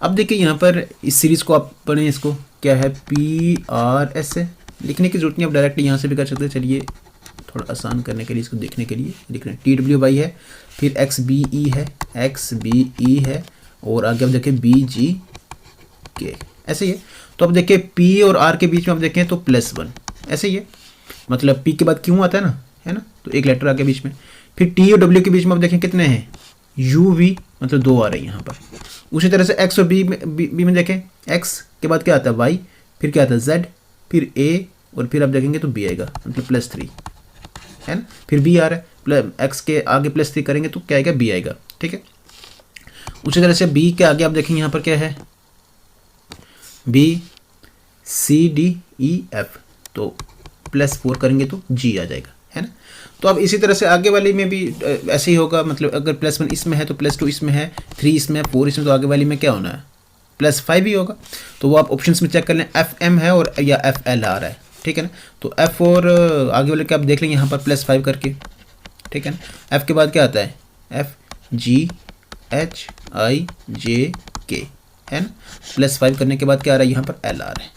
अब देखिए यहाँ पर इस सीरीज को आप पढ़ें, इसको क्या है PRS है, लिखने की जरूरत नहीं, आप डायरेक्टली यहाँ से भी कर सकते हैं। चलिए थोड़ा आसान करने के लिए इसको देखने के लिए लिख रहे हैं TWY है, फिर XBE है, XBE है और आगे आप देखें BGK, ऐसे ही है। तो अब देखिए P और R के बीच में आप देखें तो +1 ऐसे ही है, मतलब P के बाद क्यों आता है ना, तो एक लेटर आगे बीच में। फिर T और W के बीच में आप देखें कितने हैं UV, मतलब 2 आ रहे हैं यहाँ पर। उसी तरह से X और B में देखें, X के बाद क्या आता है Y, फिर क्या आता है Z, फिर A और फिर आप देखेंगे तो B आएगा, मतलब +3 है ना। फिर B आ रहा है, X के आगे +3 करेंगे तो क्या आएगा B आएगा, ठीक है। उसी तरह से B के आगे आप देखेंगे यहाँ पर क्या है B C D E F, तो +4 करेंगे तो G आ जाएगा, है ना। तो अब इसी तरह से आगे वाली में भी ऐसे ही होगा, मतलब अगर +1 इसमें है तो +2 इसमें है, 3 इसमें है, 4 इसमें, तो आगे वाली में क्या होना है, +5 ही होगा। तो वो आप ऑप्शंस में चेक कर लें, FM है और या FL आ रहा है, ठीक है ना। तो F और आगे वाले के आप देख लेंगे यहाँ पर +5 करके, ठीक है ना। F के बाद क्या आता है, FGHIJK, है ना। +5 करने के बाद क्या आ रहा है, यहाँ पर L आ रहा है,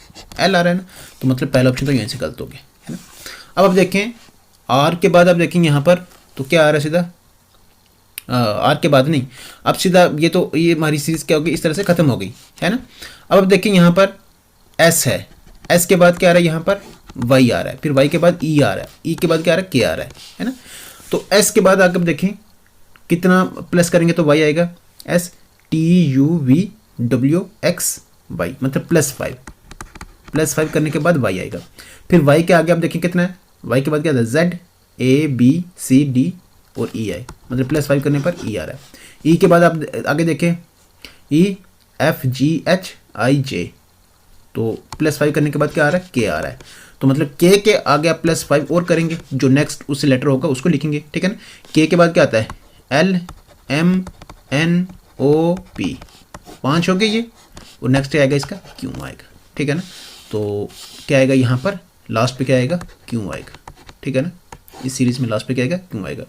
L आ रहा है ना। तो मतलब पहला ऑप्शन तो यहीं से गलत हो गया, है ना। अब आप देखें R के बाद आप देखेंगे यहाँ पर तो क्या आ रहा है सीधा, R के बाद नहीं, अब सीधा ये हमारी सीरीज क्या होगी, इस तरह से खत्म हो गई, है ना। अब आप देखें यहाँ पर S है, S के बाद क्या आ रहा है, यहाँ पर Y आ रहा है, फिर Y के बाद E आ रहा है, E के बाद क्या आ रहा है, K आ रहा है ना। तो S के बाद आकर देखें कितना प्लस करेंगे तो Y आएगा, STUVWXY, मतलब +5 करने के बाद Y आएगा। फिर Y के आगे आप देखें कितना है, Y के बाद क्या आता है, ZABCD और E आई, मतलब +5 करने पर E आ रहा है। E के बाद आप आगे देखें EFGHIJ, तो +5 करने के बाद क्या आ रहा है, K आ रहा है। तो मतलब K के आगे आप +5 और करेंगे, जो नेक्स्ट उससे लेटर होगा उसको लिखेंगे, ठीक है ना। K के बाद क्या आता है, LMNOP, 5 हो गए ये, और नेक्स्ट आएगा इसका Q आएगा, ठीक है ना। तो क्या आएगा यहाँ पर लास्ट पे, क्या आएगा, Q आएगा, ठीक है ना। इस सीरीज में लास्ट पे क्या आएगा, Q आएगा।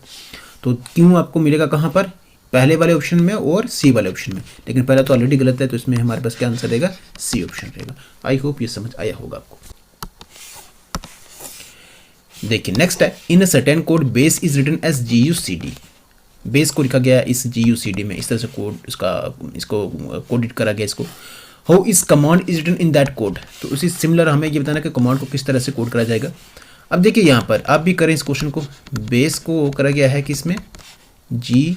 तो Q आपको मिलेगा कहाँ पर, पहले वाले ऑप्शन में और C वाले ऑप्शन में, लेकिन पहला तो ऑलरेडी गलत है, तो इसमें हमारे पास क्या आंसर रहेगा, C ऑप्शन रहेगा। आई होप ये समझ आया होगा आपको। देखिए नेक्स्ट है, in a certain code base is written as GUCD, base को लिखा गया इस GUCD में, इस तरह से कोड इसको कोडिट करा गया इसको। How is command is written in that code, तो उसी सिमिलर हमें ये बताना कि कमांड को किस तरह से कोड करा जाएगा। अब देखिए यहाँ पर आप भी करें इस क्वेश्चन को, बेस को करा गया है कि इसमें GUCD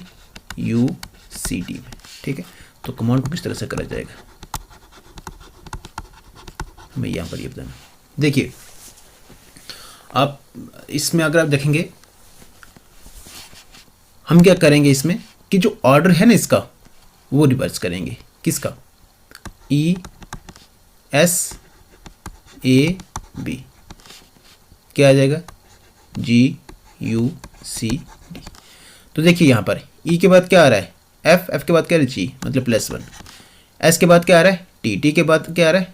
में, ठीक है। तो कमांड को किस तरह से करा जाएगा हमें यहाँ पर ये बताना। देखिए आप इसमें अगर आप देखेंगे हम क्या करेंगे इसमें कि जो ऑर्डर है ना इसका वो रिवर्स करेंगे, किसका, ESAB, क्या आ जाएगा, GUCD। तो देखिए यहाँ पर E के बाद क्या आ रहा है, F के बाद क्या आ रहा है, G, मतलब +1, S के बाद क्या आ रहा है, T के बाद क्या आ रहा है,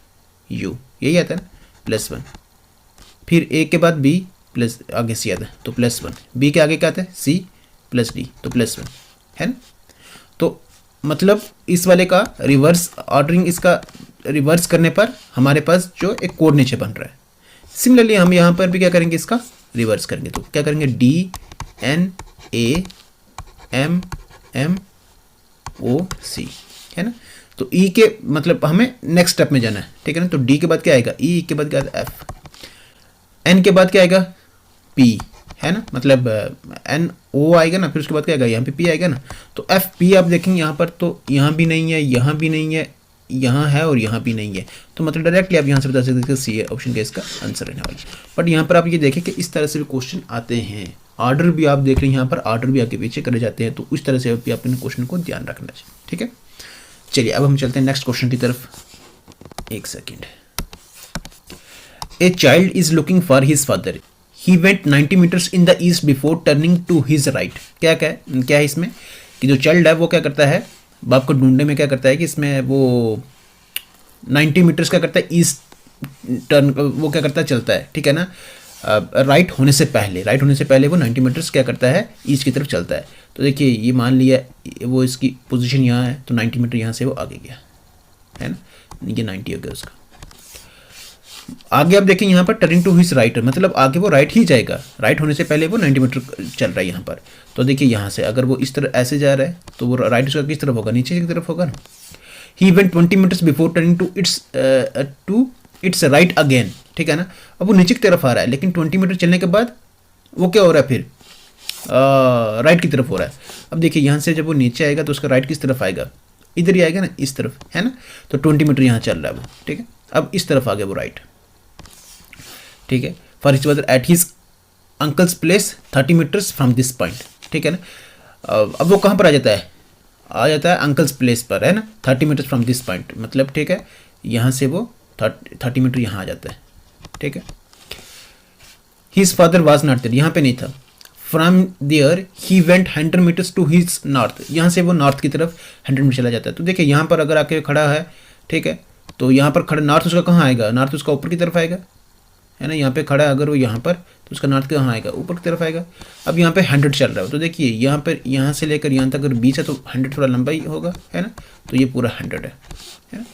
U, यही आता है ना, +1। फिर A के बाद B प्लस आगे C आता है तो +1, B के आगे क्या आता है, C + D, तो +1, है ना। तो मतलब इस वाले का रिवर्स ऑर्डरिंग, इसका रिवर्स करने पर हमारे पास जो एक कोड नीचे बन रहा है। सिमिलरली हम यहाँ पर भी क्या करेंगे, इसका रिवर्स करेंगे, तो क्या करेंगे, DNAMMOC, है ना। तो E के मतलब हमें नेक्स्ट स्टेप में जाना है, ठीक है ना। तो D के बाद क्या आएगा, E के बाद क्या आएगा, F, N के बाद क्या आएगा, P, है ना, मतलब NO आएगा ना, फिर उसके बाद क्या आएगा, यहाँ पे P आएगा ना। तो FP आप देखेंगे यहाँ पर, तो यहाँ भी नहीं है, यहाँ भी नहीं है, यहाँ है और यहाँ भी नहीं है, तो मतलब डायरेक्टली आप यहाँ से बता सकते हैं C ऑप्शन का इसका आंसर रहने वाला है। बट यहाँ पर आप ये देखें कि इस तरह से भी क्वेश्चन आते हैं, ऑर्डर भी आप देख रहे हैं, यहाँ पर ऑर्डर भी आगे पीछे करे जाते हैं, तो उस तरह से भी अपने क्वेश्चन को ध्यान रखना चाहिए, ठीक है। चलिए अब हम चलते हैं नेक्स्ट क्वेश्चन की तरफ। एक second. A child is looking for his father, he went 90 meters in the east before turning to his right. क्या है इसमें कि जो चाइल्ड है वो क्या करता है, बाप को ढूंढने में क्या करता है कि इसमें वो 90 मीटर्स क्या करता है, ईस्ट टर्न वो क्या करता है, चलता है, ठीक है ना। राइट होने से पहले वो 90 मीटर्स क्या करता है, ईस्ट की तरफ चलता है। तो देखिए ये मान लिया वो इसकी पोजीशन यहाँ है, तो 90 मीटर यहाँ से वो आगे गया, है ना, ये 90 हो गया उसका। आगे आप देखें यहाँ पर टर्निंग टू हिज राइट, मतलब आगे वो राइट ही जाएगा, राइट होने से पहले वो 90 मीटर चल रहा है यहाँ पर। तो देखिए यहाँ से अगर वो इस तरह ऐसे जा रहा है तो वो राइट उसका किस तरफ होगा, नीचे की तरफ होगा ना। He went 20 meters before turning to its right again, ठीक है ना। अब वो नीचे की तरफ आ रहा है, लेकिन 20 मीटर चलने के बाद वो क्या हो रहा है, फिर राइट की तरफ हो रहा है। अब देखिए यहाँ से जब वो नीचे आएगा तो उसका राइट किस तरफ आएगा, इधर ही आएगा ना, इस तरफ, है ना। तो 20 मीटर यहाँ चल रहा है वो, ठीक है। अब इस तरफ आ गया वो राइट, ठीक है। For his father at his uncle's place 30 meters from this point, ठीक है ना। अब वो कहाँ पर आ जाता है अंकल्स प्लेस पर, है ना, 30 मीटर्स फ्रॉम दिस पॉइंट, मतलब ठीक है यहाँ से वो 30 मीटर यहाँ आ जाता है, ठीक है। His father was not there, यहाँ पे नहीं था। From there he went 100 meters to his north, यहाँ से वो नॉर्थ की तरफ 100 मीटर चला जाता है। तो देखिए यहाँ पर अगर आके खड़ा है, ठीक है, तो यहाँ पर खड़ा नॉर्थ उसका कहाँ आएगा, नॉर्थ उसका ऊपर की तरफ आएगा, है ना। यहाँ पे खड़ा है अगर वो यहाँ पर, तो उसका नॉर्थ कहाँ आएगा, ऊपर की तरफ आएगा। अब यहाँ पे 100 चल रहा है, तो देखिए यहाँ पर यहाँ से लेकर यहाँ तक अगर 20 है तो 100 थोड़ा लंबा ही होगा, है ना। तो ये पूरा 100 है ना।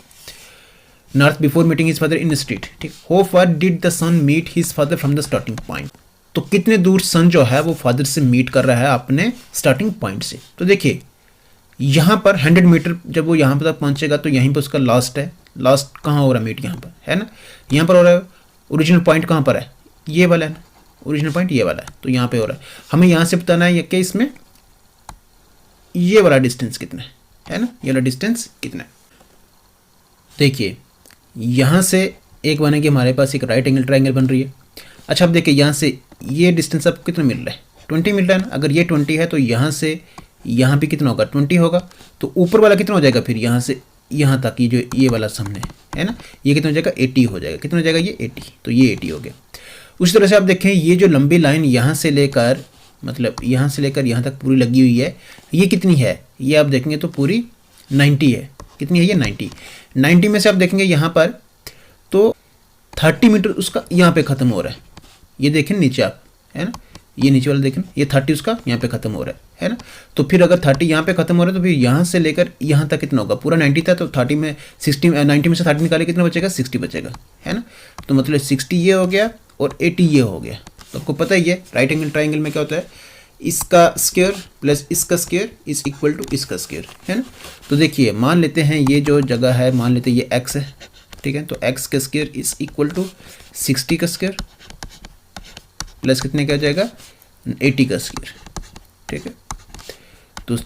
North before meeting his father in street, ठीक। How far did the son meet his father from the starting point, तो कितने दूर सन जो है वो फादर से मीट कर रहा है अपने स्टार्टिंग पॉइंट से। तो देखिए यहाँ पर 100 मीटर जब वो यहाँ पर तक पहुँचेगा तो यहीं पर उसका लास्ट है, लास्ट कहाँ हो रहा है मीट, यहाँ पर, है ना, यहाँ पर हो रहा है। ओरिजिनल पॉइंट कहाँ पर है, ये वाला है ना, ओरिजिनल पॉइंट ये वाला है, तो यहाँ पे हो रहा है। हमें यहाँ से बताना है कि इसमें ये वाला डिस्टेंस कितना है ना, ये वाला डिस्टेंस कितना है। देखिए यहाँ से एक बनेगी हमारे पास एक राइट एंगल ट्राइंगल बन रही है। अच्छा अब देखिए यहाँ से ये डिस्टेंस अब कितना मिल रहा है, 20 मिल रहा है ना। अगर ये 20 है तो यहाँ से यहाँ पे कितना होगा, 20 होगा। तो ऊपर वाला कितना हो जाएगा फिर यहाँ से यहाँ तक, ये जो ये वाला सामने है ना, ये कितना हो जाएगा, 80 हो जाएगा। कितना हो जाएगा, ये 80, तो ये 80 हो गया। उसी तरह से आप देखें ये जो लंबी लाइन यहाँ से लेकर, मतलब यहाँ से लेकर यहाँ तक पूरी लगी हुई है, ये कितनी है, ये आप देखेंगे तो पूरी 90 है। कितनी है ये, 90 में से आप देखेंगे यहाँ पर तो 30 मीटर उसका यहाँ पे ख़त्म हो रहा है। ये देखें नीचे आप, है ना, ये नीचे वाला देखें, ये 30 उसका यहाँ पे ख़त्म हो रहा है ना। तो फिर अगर 30 यहाँ पे ख़त्म हो रहा है तो फिर यहाँ से लेकर यहाँ तक कितना होगा, पूरा 90 था, तो 30 में 90 में से 30 निकाले कितना बचेगा, 60 बचेगा, है ना। तो मतलब 60 ये हो गया और 80 ये हो गया। तो आपको पता ही है राइट एंगल ट्राइंगल में क्या होता है, इसका स्क्वायर प्लस इसका स्क्वायर इज इक्वल टू इसका स्क्वायर, है ना। तो देखिए मान लेते हैं ये जो जगह है, मान लेते हैं ये x है, ठीक है। तो x का स्क्वायर इज इक्वल टू 60 का स्क्वायर प्लस कितने का जाएगा, 80 का स्क्वायर, ठीक है। तो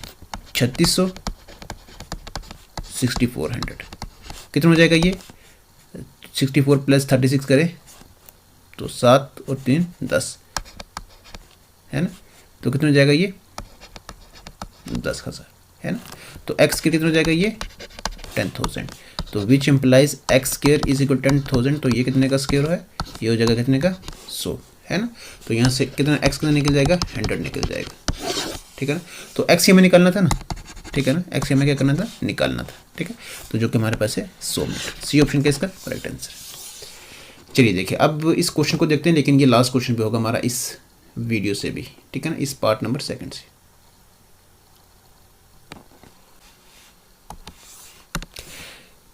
3600 6400 कितना हो जाएगा, ये 64 प्लस 36 करें तो 7 और 3 10, है ना। तो कितना हो जाएगा, ये 10,000, है ना। तो x के कितना हो जाएगा, ये 10,000। तो which implies x square is equal 10,000, तो ये कितने का स्क्वायर है, ये हो जाएगा कितने का, 100, है ना। तो यहाँ से कितना x कितना निकल जाएगा, 100 निकल जाएगा, ठीक है ना। तो x हमें निकालना था ना, ठीक है ना, x हमें क्या करना था, निकालना था, ठीक है। तो जो कि हमारे पास है 100 मीटर, सी ऑप्शन का इसका करेक्ट आंसर। चलिए देखिए अब इस क्वेश्चन को देखते हैं, लेकिन ये लास्ट क्वेश्चन भी होगा हमारा इस वीडियो से भी, ठीक है ना, इस पार्ट नंबर 2 से।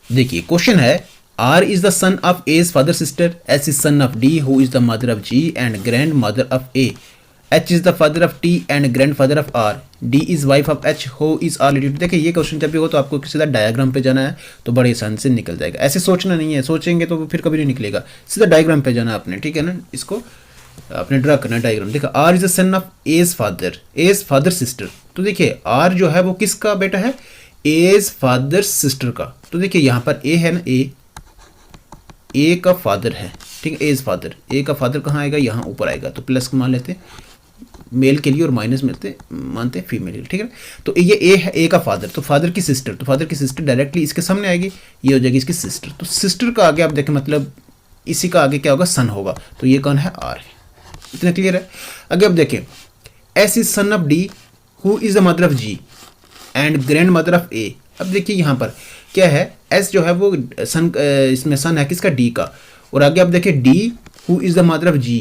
देखिए क्वेश्चन है, R is the son of A's father sister, S is son of D who is the mother of G and grandmother of A, H is the father of T and grandfather of R, D is wife of H who is R related। देखिए ये question जब भी हो तो आपको सीधा diagram पे जाना है, तो बड़े आसान से निकल जाएगा। ऐसे सोचना नहीं है, सोचेंगे तो फिर कभी नहीं निकलेगा, सीधा डायग्राम पे जाना आपने, ठीक है ना। इसको आपने ड्रा करना डायग्राम। देखो R is the son of A's father, A's father sister. तो देखिए R जो है वो किसका बेटा है, A's फादर सिस्टर का। तो देखिए यहाँ पर A है ना, A का फादर है, ठीक है, A's फादर, A का फादर कहाँ आएगा, यहाँ ऊपर आएगा। तो प्लस मान लेते हैं मेल के लिए और माइनस मानते हैं फीमेल के लिए, ठीक है। तो ये A है, A का फादर, तो फादर की सिस्टर, तो फादर की सिस्टर डायरेक्टली इसके सामने आएगी, ये हो जाएगी इसकी सिस्टर। तो सिस्टर का आगे आप देखें मतलब इसी का आगे क्या होगा, सन होगा। तो ये कौन है, R है। इतना क्लियर है। आगे आप देखें, S is son of D who is the mother of G and grand mother of A। अब देखिए यहाँ पर क्या है, S जो है वो सन, इसमें सन है किसका, D का। और आगे आप देखिए D who is the mother of G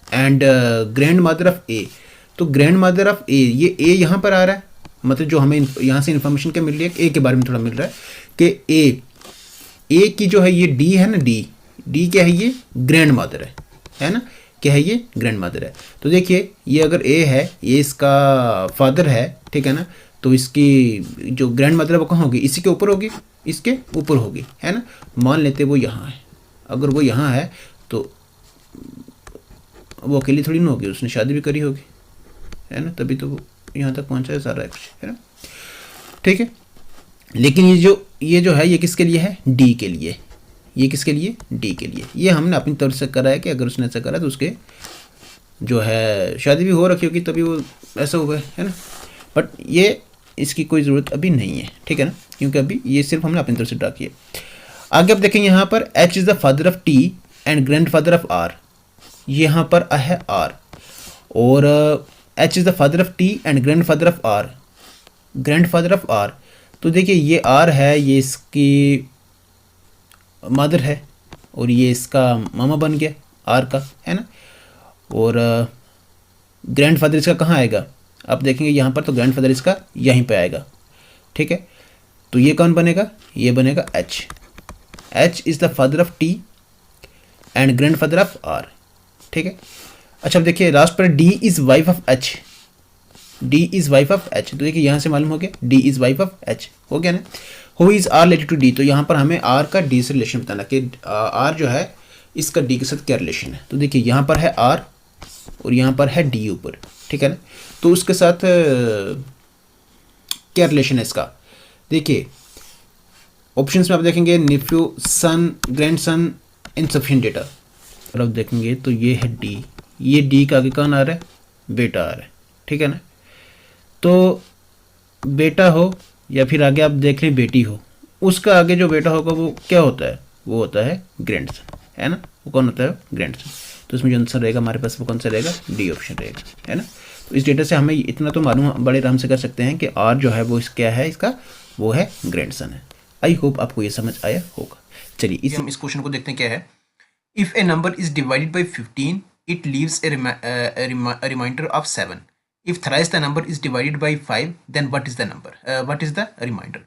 and grand mother of A। तो ग्रैंड मदर ऑफ A, ये A यहाँ पर आ रहा है, मतलब जो हमें यहाँ से इन्फॉर्मेशन क्या मिल रही है, A के बारे में थोड़ा मिल रहा है कि A की जो है ये D है ना, D क्या है, ये ग्रैंड मदर है ना, क्या है, ये ग्रैंड मदर है। तो देखिए ये अगर A है, ये इसका फादर है, ठीक है ना। तो इसकी जो ग्रैंड मदर है वो कहाँ होगी, इसी के ऊपर होगी, इसके ऊपर होगी, है ना। मान लेते वो यहाँ है, अगर वो यहाँ है तो वो अकेली थोड़ी ना होगी, उसने शादी भी करी होगी, है ना, तभी तो वो यहाँ तक पहुँचा है सारा कुछ, है ना, ठीक है। लेकिन ये जो है ये किसके लिए है, D के लिए। ये किसके लिए, D के लिए। ये हमने अपनी तरफ से करा है कि अगर उसने ऐसा करा तो उसके जो है शादी भी हो रखी होगी तभी वो ऐसा हुआ है ना। बट ये इसकी कोई ज़रूरत अभी नहीं है, ठीक है ना, क्योंकि अभी ये सिर्फ हमने अपनी तरफ से ड्रा किया। आगे आप देखेंगे यहाँ पर H is the father of T and grandfather of R। यहाँ पर है आर, और H is the father of T and grandfather of R, grandfather of R. तो देखिए ये आर है, ये इसकी मदर है, और ये इसका मामा बन गया आर का, है ना। और ग्रैंड फादर इसका कहाँ आएगा, आप देखेंगे यहाँ पर, तो ग्रैंड फादर इसका यहीं पे आएगा, ठीक है। तो ये कौन बनेगा, ये बनेगा H, H is the father of T and grandfather of R, ठीक है। अच्छा अब देखिए लास्ट पर D is wife of H, D is wife of H, तो देखिए यहाँ से मालूम हो गया D is wife of H, हो गया ना। Who is R related to D, तो यहाँ पर हमें आर का डी से रिलेशन बताना कि आर जो है इसका डी के साथ क्या रिलेशन है। तो देखिए यहाँ पर है आर और यहाँ पर है डी ऊपर, ठीक है ना। तो उसके साथ क्या रिलेशन है इसका, देखिए ऑप्शंस में आप देखेंगे निफ्यू, सन, ग्रैंड सन, इनसफिशिएंट डेटा, और आप देखेंगे तो ये है डी, ये डी का आगे कौन आ रहा है, बेटा आ रहा है, ठीक है ना। तो बेटा हो या फिर आगे आप देख लें बेटी हो, उसका आगे जो बेटा होगा वो क्या होता है, वो होता है ग्रैंडसन, है ना। वो कौन होता है, ग्रैंडसन। तो इसमें जो आंसर रहेगा हमारे पास वो कौन सा रहेगा, डी ऑप्शन रहेगा, है ना। तो इस डेटा से हमें इतना तो मालूम बड़े आराम से कर सकते हैं कि आर जो है वो क्या है इसका, वो है ग्रैंडसन है। आई होप आपको ये समझ आया होगा। चलिए हम इस क्वेश्चन को देखते हैं क्या है। If a number is divided by 15 it leaves a remainder of 7। If thrice the number is divided by 5 then what is the number, what is the remainder.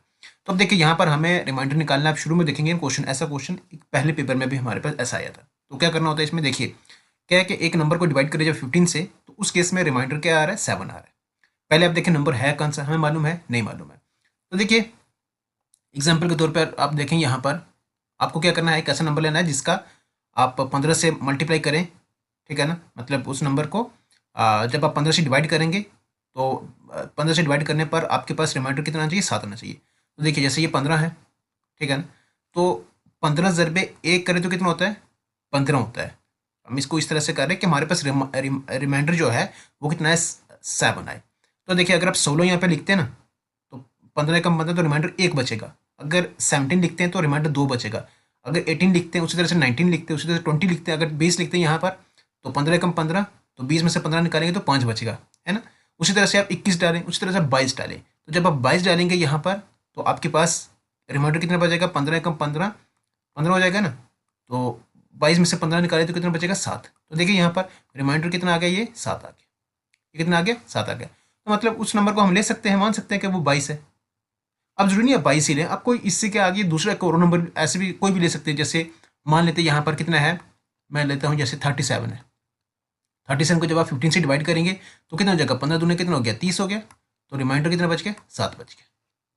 तो अब देखिए यहाँ पर हमें रिमाइंडर निकालना है। आप शुरू में देखेंगे क्वेश्चन, ऐसा क्वेश्चन पहले पेपर में भी हमारे पास ऐसा आया था। तो क्या करना होता है इसमें, देखिए क्या है कि एक नंबर को डिवाइड करें जब 15 से, तो उस केस में रिमाइंडर क्या आ रहा है, 7 आ रहा है। पहले आप देखिए नंबर है कौन सा, हमें मालूम है, नहीं मालूम है। तो देखिए एग्जाम्पल के तौर पर आप देखें यहाँ पर आपको क्या करना है, एक ऐसा नंबर लेना है जिसका आप 15 से मल्टीप्लाई करें, ठीक है ना। मतलब उस नंबर को जब आप 15 से डिवाइड करेंगे तो 15 से डिवाइड करने पर आपके पास रिमाइंडर कितना आना चाहिए, 7 आना चाहिए। तो देखिए जैसे ये 15 है, ठीक है ना। तो 15 ज़रबे 1 करें तो कितना होता है, 15 होता है। हम इसको इस तरह से कर रहे हैं कि हमारे पास रिमाइंडर जो है वो कितना है, 7 आए। तो देखिए अगर आप 16 यहाँ पे लिखते हैं ना, तो 15 कम 15 तो रिमाइंडर 1 बचेगा। अगर 17 लिखते हैं तो रिमाइंडर 2 बचेगा। अगर 18 लिखते हैं उसी तरह से 19 लिखते हैं, उसी तरह से 20 लिखते हैं। अगर 20 लिखते हैं यहाँ पर तो 15 कम 15, तो 20 में से 15 निकालेंगे तो 5 बचेगा, है ना। उसी तरह से आप 21 डालें, उसी तरह से 22 डालें। तो जब आप 22 डालेंगे यहाँ पर तो आपके पास रिमाइंडर कितना बचेगा, 15 कम 15 15 हो जाएगा ना। तो 22 में से 15 निकालें तो कितना बचेगा, 7। तो देखिए यहाँ पर रिमाइंडर कितना आ गया, ये 7 आ गया। ये कितना आ गया, 7 आ गया। तो मतलब उस नंबर को हम ले सकते हैं, मान सकते हैं कि वो 22 है। अब जरूरी नहीं है 22 ही लें, आप कोई इससे के आगे दूसरा एक और नंबर ऐसे भी कोई भी ले सकते हैं। जैसे मान लेते हैं यहाँ पर कितना है, मैं लेता हूँ जैसे 37 है। 37 को जब आप 15 से डिवाइड करेंगे तो कितना हो जाएगा, 15 दूने कितना हो गया, 30 हो गया। तो रिमाइंडर कितना बच गया, 7 बच गया,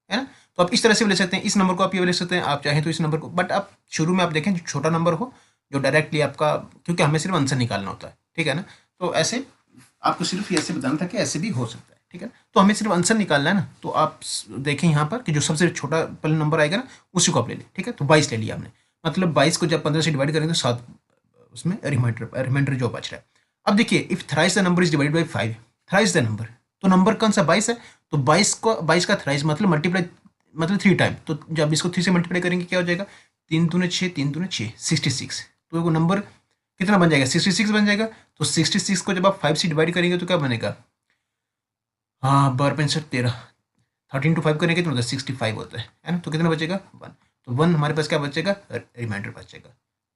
है ना। तो आप इस तरह से भी ले सकते हैं, इस नंबर को आप ये ले सकते हैं, आप चाहें तो इस नंबर को। बट आप शुरू में आप देखें जो छोटा नंबर हो, जो डायरेक्टली आपका, क्योंकि हमें सिर्फ आंसर निकालना होता है, ठीक है ना। तो ऐसे आपको सिर्फ ऐसे बताना था कि ऐसे भी हो सकता है, ठीक है। तो हमें सिर्फ आंसर निकालना है ना। तो आप देखें यहाँ पर कि जो सबसे छोटा पहले नंबर आएगा ना उसी को आप ले लें, ठीक है। तो 22 ले लिया हमने, मतलब 22 को जब 15 से डिवाइड करेंगे तो 7 उसमें रिमाइंडर जो बच रहा है। अब देखिए if thrice the number is divided by 5, thrice the number, तो नंबर कौन सा, 22 है। तो 22 का थ्राइस मतलब मल्टीप्लाई, मतलब 3 टाइम। तो जब इसको 3 से मल्टीप्लाई करेंगे क्या हो जाएगा, 3 दूने 6, 3 दूने 6, 66। तो वो नंबर कितना बन जाएगा, 66 बन जाएगा। तो 66 को जब आप 5 से डिवाइड करेंगे तो क्या बनेगा, हाँ 12×5 = 13, 13 to 5 करेंगे तो मतलब 65 होता है ना। तो कितना बचेगा, 1। तो 1 हमारे पास क्या बचेगा, रिमाइंडर बचेगा।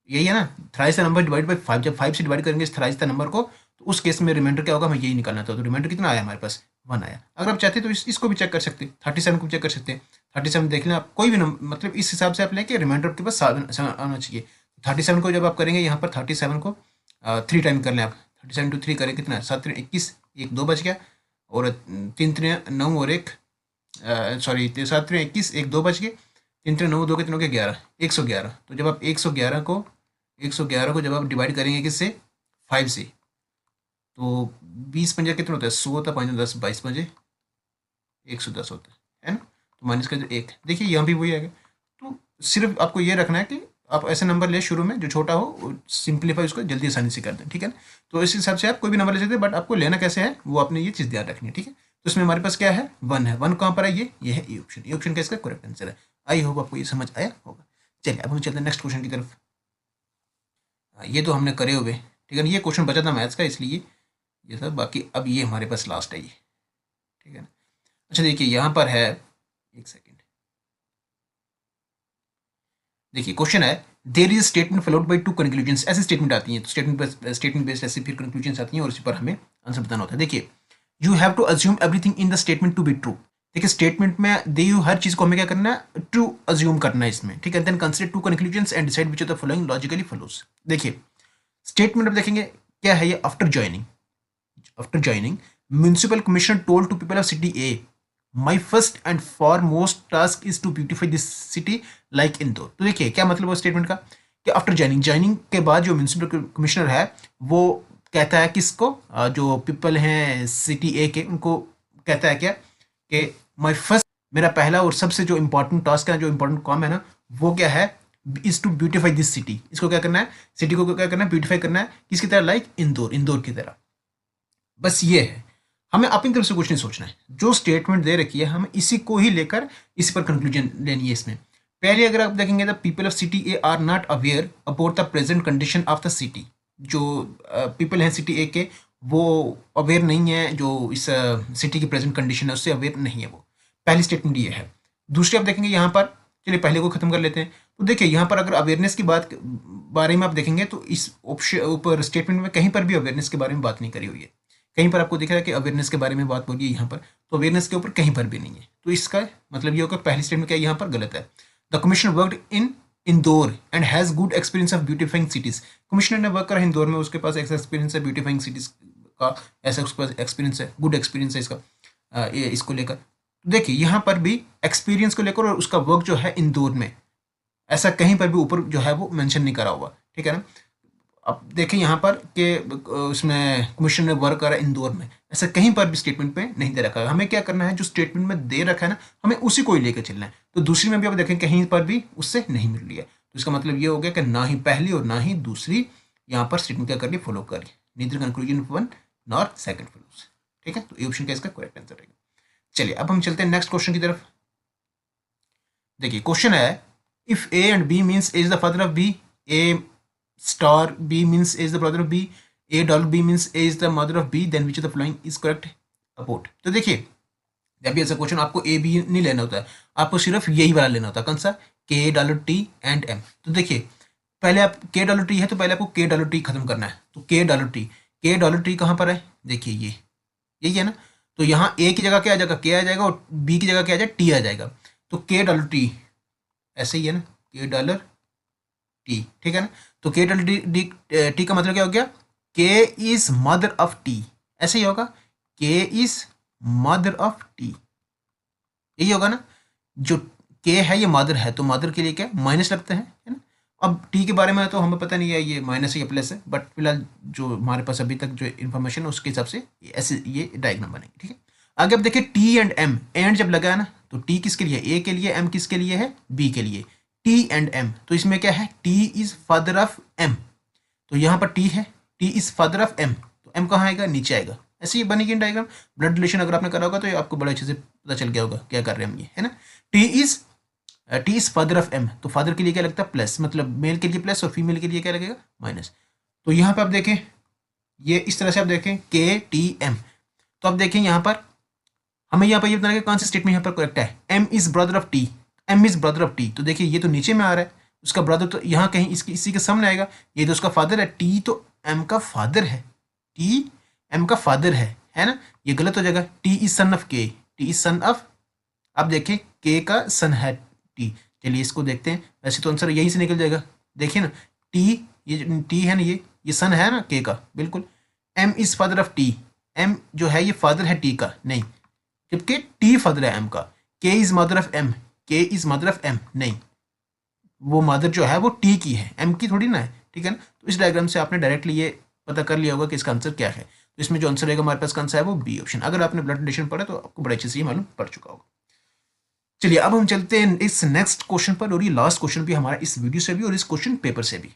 यही है ना, thrice the number divide by 5, जब 5 से डिवाइड करेंगे थ्राइस द नंबर को तो उस केस में रिमाइंडर क्या होगा, हमें यही निकालना था। तो रिमाइंडर कितना आया हमारे पास, 1 आया। अगर आप चाहते हैं तो इसको भी चेक कर सकते हैं, 37 को भी चेक कर सकते हैं। 37 देख लें आप, कोई भी नंबर, मतलब इस हिसाब से आप लें कि रिमाइंडर आपके पास 7 आना चाहिए। 37 को जब आप करेंगे यहाँ पर 37 को 3 टाइम कर लें आप, 37 to 3 करें कितना, 7 3 21, 1 2 बच गया, और 3 3 9 और 1 सॉरी 7 3 21, 1 2 बच गए, 3 3 9 2 कितने हो गए, 11, 111। तो जब आप 111 को जब आप डिवाइड करेंगे किससे, 5 से, तो 20 पंजे कितना होता है, 100 होता है, 5 10 22 पंजे 110 होता है ना। तो माइनस का 1, देखिए यहाँ भी वही आएगा। तो सिर्फ आपको ये रखना है कि आप ऐसे नंबर ले शुरू में जो छोटा हो, सिंप्लीफाई उसको जल्दी आसानी से कर दें, ठीक है ना। तो इस हिसाब से आप कोई भी नंबर ले सकते हैं, बट आपको लेना कैसे है वो आपने ये चीज़ ध्यान रखनी है, ठीक है। तो इसमें हमारे पास क्या है, 1 है। 1 कहाँ पर है, ये है ए ऑप्शन, ए ऑप्शन का इसका करेक्ट आंसर है। आई होप आपको ये समझ आया होगा। चलिए अब हम चलते हैं नेक्स्ट क्वेश्चन की तरफ। ये तो हमने करे हुए, ठीक है ना। ये क्वेश्चन बचा था मैथ्स का, इसलिए ये सब, बाकी अब ये हमारे पास लास्ट है ये, ठीक है ना। अच्छा देखिए यहाँ पर है, एक सेकेंड, देखिए क्वेश्चन है, there is statement followed by two conclusion, ऐसी स्टेटमेंट आती हैं, तो स्टेटमेंट बेस्ड ऐसी फिर कंक्लूजन आती हैं और इसी पर हमें आंसर बताना होता है। देखिए, you have to assume everything in the statement to be true. देखिए स्टेटमेंट में दी हुई हर चीज को हमें क्या करना है, ट्रू अज्यूम करना है इसमें, ठीक है। Then consider two conclusions and decide which of the following logically follows. देखिए स्टेटमेंट अब देखेंगे क्या है ये, after joining municipal commissioner told to people of city A, my first and foremost task is to beautify this city like Indore. तो देखिए क्या मतलब है स्टेटमेंट का, कि आफ्टर ज्वाइनिंग के बाद जो म्यूनिसिपल कमिश्नर है वो कहता है किसको, जो पीपल हैं सिटी ए के, उनको कहता है क्या, कि माई फर्स्ट, मेरा पहला और सबसे जो इंपॉर्टेंट टास्क है, जो इंपॉर्टेंट काम है ना, वो क्या है, is to beautify this city. इसको क्या करना है, सिटी को क्या करना है, ब्यूटिफाई करना है, किसकी तरह, लाइक इंदौर की तरह। बस ये है, हमें अपनी तरफ से कुछ नहीं सोचना है, जो स्टेटमेंट दे रखी है हमें इसी को ही लेकर इसी पर कंक्लूजन लेनी है इसमें। पहले अगर आप देखेंगे the people of city A R not aware about the present condition of the city. जो पीपल हैं सिटी ए के, वो अवेयर नहीं है, जो इस सिटी की प्रेजेंट कंडीशन है उससे अवेयर नहीं है वो। पहली स्टेटमेंट ये है। दूसरी आप देखेंगे यहाँ पर, चलिए पहले को खत्म कर लेते हैं। तो देखिए यहाँ पर अगर अवेयरनेस की बात बारे में आप देखेंगे तो इस ऑप्शन ऊपर स्टेटमेंट में कहीं पर भी अवेयरनेस के बारे में बात नहीं करी हुई है। कहीं पर आपको दिख रहा है कि अवेयरनेस के बारे में बात हो रही है यहाँ पर, तो अवेयरनेस के ऊपर कहीं पर भी नहीं है। तो इसका मतलब ये होगा पहली स्टेटमेंट क्या यहाँ पर गलत है। The commissioner worked in Indore and has good experience of beautifying cities. Commissioner ने वर्क करा इंदौर में, उसके पास एक्सपीरियंस है ब्यूटिफाइंग सिटीज़ का, ऐसा उसके पास एक्सपीरियंस है, गुड एक्सपीरियंस है इसका, इसको लेकर। देखिए यहाँ पर भी एक्सपीरियंस को लेकर और उसका वर्क जो है इंदौर में, ऐसा कहीं पर भी ऊपर जो है वो मेंशन नहीं करा हुआ, ठीक है ना। अब देखें यहाँ पर कि उसमें कमीशन ने वर्क करा इंदौर में, ऐसा कहीं पर भी स्टेटमेंट में नहीं दे रखा है। हमें क्या करना है, जो स्टेटमेंट में दे रखा है ना, हमें उसी को ही लेकर चलना है। तो दूसरी में भी आप देखें कहीं पर भी उससे नहीं मिल रही है, तो इसका मतलब ये हो गया कि ना ही पहली और ना ही दूसरी यहाँ पर स्टेटमेंट क्या करिए, फॉलो करिए, neither conclusion one nor second follows, ठीक है। तो ये ऑप्शन का इसका करेक्ट आंसर रहेगा। चलिए अब हम चलते हैं नेक्स्ट क्वेश्चन की तरफ। देखिए क्वेश्चन है, if A and B means A is the father of B, A star B means A is the brother of B, A dollar B means A is the mother of B, then which of the following is correct about. तो देखिए जब भी ऐसा question, आपको A B नहीं लेना होता है, आपको सिर्फ यही वाला लेना होता है, कौन सा, के डॉलर टी एंड एम। तो देखिए पहले आप के डॉलर टी है तो पहले आपको के डॉलर टी खत्म करना है। तो के डॉलर टी कहाँ पर है, देखिए ये यही है ना। तो यहाँ ए की जगह क्या आ जाएगा, के आ जाएगा, और बी की जगह क्या आ जाएगा, टी आ जाएगा। तो के डॉलर टी ऐसे ही है ना, के डॉलर टी, ठीक है ना। तो के डॉलर टी का मतलब क्या हो गया, के इज मदर ऑफ टी, ऐसे ही होगा, के इज मदर ऑफ टी, यही होगा ना। जो के है ये मदर है, तो मदर के लिए क्या माइनस लगते हैं, है ना। अब टी के बारे में तो हमें पता नहीं है ये माइनस है या प्लस है, बट फिलहाल जो हमारे पास अभी तक जो इन्फॉर्मेशन है उसके हिसाब से ऐसे ये डायग्राम बनेंगे, ठीक है। आगे अब देखिए टी एंड एम, एंड जब लगा है ना, तो टी किसके लिए, ए के लिए, एम किसके लिए है, बी के लिए। टी एंड एम, तो इसमें क्या है, T is father of M, तो यहाँ पर टी है, T is father of M, तो एम कहाँ आएगा, नीचे आएगा। ऐसे ही बनेगी डायग्राम। ब्लड रिलेशन अगर आपने करा होगा तो ये आपको बड़े अच्छे से पता चल गया होगा क्या कर रहे हैं हम, ये है ना। T is father of M, तो फादर के लिए क्या लगता है, प्लस, मतलब मेल के लिए प्लस और फीमेल के लिए क्या लगेगा, माइनस। तो यहाँ पे आप देखें, ये इस तरह से आप देखें के टी एम, तो आप देखें यहाँ पर हमें यहाँ पर ये बताना है कौन सा स्टेटमेंट यहाँ पर करेक्ट है, M is brother of T, M is brother of T. तो देखिए ये तो नीचे में आ रहा है, उसका ब्रदर तो यहाँ कहीं इसी के सामने आएगा, ये तो उसका फादर है, टी तो एम का फादर है, टी एम का फादर है ना। ये गलत हो जाएगा, टी इज सन ऑफ के, टी इज सन ऑफ, आप देखें के का सन है टी। चलिए इसको देखते हैं, वैसे तो आंसर यहीं से निकल जाएगा, देखिए ना, टी, ये टी है ना, ये सन है ना के का, बिल्कुल। M is father of T, M जो है ये फादर है टी का नहीं, जबकि टी फादर है एम का। के इज मदर ऑफ एम, के इज मदर ऑफ एम नहीं, वो मदर जो है वो टी की है, एम की थोड़ी ना है, ठीक है ना। तो इस डायग्राम से आपने डायरेक्टली ये पता कर लिया होगा कि इसका आंसर क्या है। तो इसमें जो आंसर रहेगा हमारे पास कौन सा है, वो बी ऑप्शन। अगर आपने ब्लड रिलेशन पढ़ा तो आपको बड़े अच्छे से ये मालूम पड़ चुका होगा। चलिए अब हम चलते हैं इस नेक्स्ट क्वेश्चन पर, और ये लास्ट क्वेश्चन भी हमारा इस वीडियो से भी और इस क्वेश्चन पेपर से भी।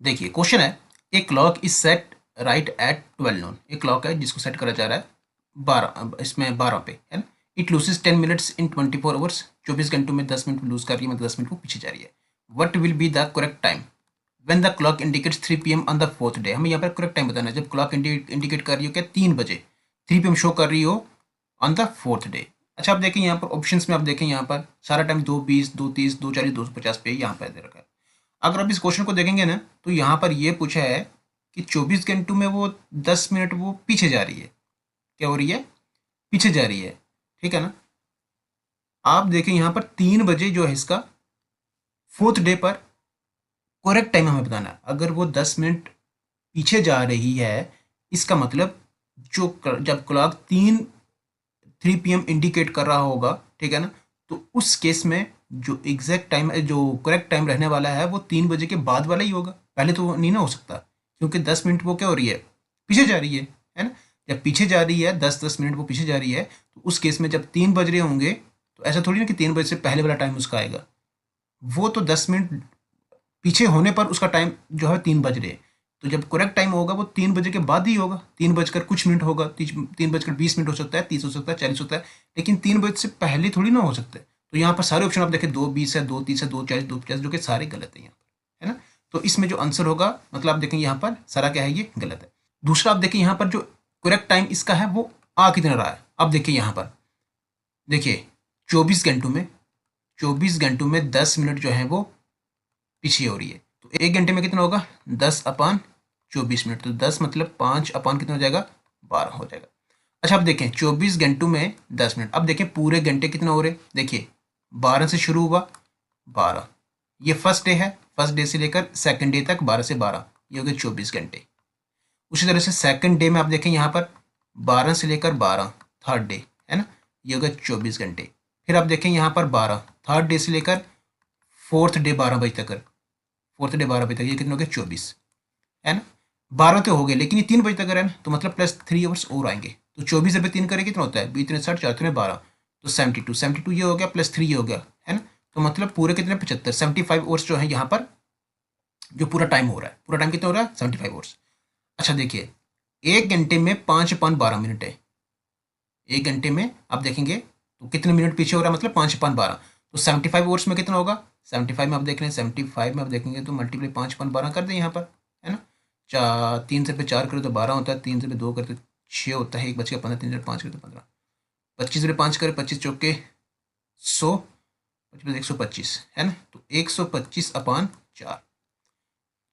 देखिए क्वेश्चन है, a clock is set right at 12 noon. एक क्लॉक है जिसको सेट करा जा रहा है 12, इसमें 12 पे है ना। It loses 10 minutes in 24 hours, 24 घंटों में 10 मिनट लूज कर रही है, मतलब 10 मिनट को पीछे जा रही है। What will be the correct time. When the clock indicates 3 PM on the fourth day. हमें यहाँ पर करेक्ट टाइम बताना है जब क्लॉक इंडिकेट कर रही हो क्या 3 बजे, 3 PM शो कर रही हो ऑन द फोर्थ डे। अच्छा आप देखें यहाँ पर ऑप्शंस में, आप देखें यहाँ पर सारा टाइम 2:20, 2:30, 2:40, 2:50 पे यहाँ पर दे रखा है। अगर आप इस क्वेश्चन को देखेंगे ना तो यहाँ पर ये पूछा है कि 24 घंटों में वो 10 मिनट वो पीछे जा रही है। क्या हो रही है? पीछे जा रही है, ठीक है ना। आप देखें यहाँ पर 3 बजे जो है इसका फोर्थ डे पर करेक्ट टाइम हमें बताना है। अगर वो 10 मिनट पीछे जा रही है इसका मतलब जब क्लॉक 3 PM इंडिकेट कर रहा होगा, ठीक है ना, तो उस केस में जो एग्जैक्ट टाइम जो करेक्ट टाइम रहने वाला है वो 3 बजे के बाद वाला ही होगा। पहले तो वो नहीं ना हो सकता क्योंकि 10 मिनट वो क्या हो रही है? पीछे जा रही है ना। जब पीछे जा रही है 10-10 मिनट वो पीछे जा रही है तो उस केस में जब 3 बज रहे होंगे तो ऐसा थोड़ी ना कि 3 बजे से पहले वाला टाइम उसका आएगा। वो तो 10 मिनट पीछे होने पर उसका टाइम जो है 3 बज रहे हैं। तो जब करेक्ट टाइम होगा वो 3 बजे के बाद ही होगा। 3 बजकर कुछ मिनट होगा, 3 बजकर 20 मिनट हो सकता है, 30 हो सकता है, 40 होता है, लेकिन 3 बजे से पहले थोड़ी ना हो सकता है। तो यहाँ पर सारे ऑप्शन आप देखें 2:20 है, 2:30 है, 2:40, 2:50, जो कि सारे गलत है यहाँ पर, है ना। तो इसमें जो आंसर होगा मतलब आप देखें यहाँ पर सारा क्या है, ये गलत है। दूसरा आप देखें यहाँ पर जो करेक्ट टाइम इसका है वो आ कितना रहा है। अब देखिए यहाँ पर देखिए 24 घंटों में 10 मिनट जो है वो पीछे हो रही है। तो 1 घंटे में कितना होगा? 10/24 मिनट। तो 10 मतलब 5 अपान कितना हो जाएगा? 12 हो जाएगा। अच्छा अब देखें 24 घंटों में 10 मिनट। अब देखें पूरे घंटे कितना हो रहे? देखिए 12 से शुरू हुआ 12, ये फर्स्ट डे है, फर्स्ट डे से लेकर सेकंड डे तक 12 से 12, ये हो गए 24 घंटे। उसी तरह से सेकंड डे में आप देखें यहाँ पर 12 से लेकर 12 थर्ड डे, है ना, ये हो गए 24 घंटे। फिर आप देखें यहाँ पर 12 थर्ड डे से लेकर फोर्थ डे 12 बजे तक, फोर्थ डे 12 बजे तक, ये कितने हो गए? 24, है ना। 12 तो हो गए लेकिन ये 3 बजे तक है ना, तो मतलब प्लस 3 आवर्स और आएंगे। तो 24 रुपये 3 करे कितना होता है? 20, 60, 4, 12, तो 72 ये हो गया, प्लस 3 ये हो गया, है ना। तो मतलब पूरे कितने? 75, 75 आवर्स जो है यहाँ पर जो पूरा टाइम हो रहा है। पूरा टाइम कितना हो रहा है? 75 आवर्स। अच्छा देखिए 1 घंटे में 5/12 मिनट है। 1 घंटे में आप देखेंगे तो कितने मिनट पीछे हो रहा है? मतलब 5/12। तो 75 आवर्स में कितना होगा? 75 में आप देख रहे हैं, 75 में आप देखेंगे तो मल्टीप्लाई 5/12 कर दें यहाँ पर, है ना। 3 से 4 करें तो 12 होता है, 3 से 2 करते 6 होता है, 1 बच गया 15, 3 से 5 करें तो 15, 25 से 5 करें 25 चौके 100, 25 125, है ना। तो 125/4,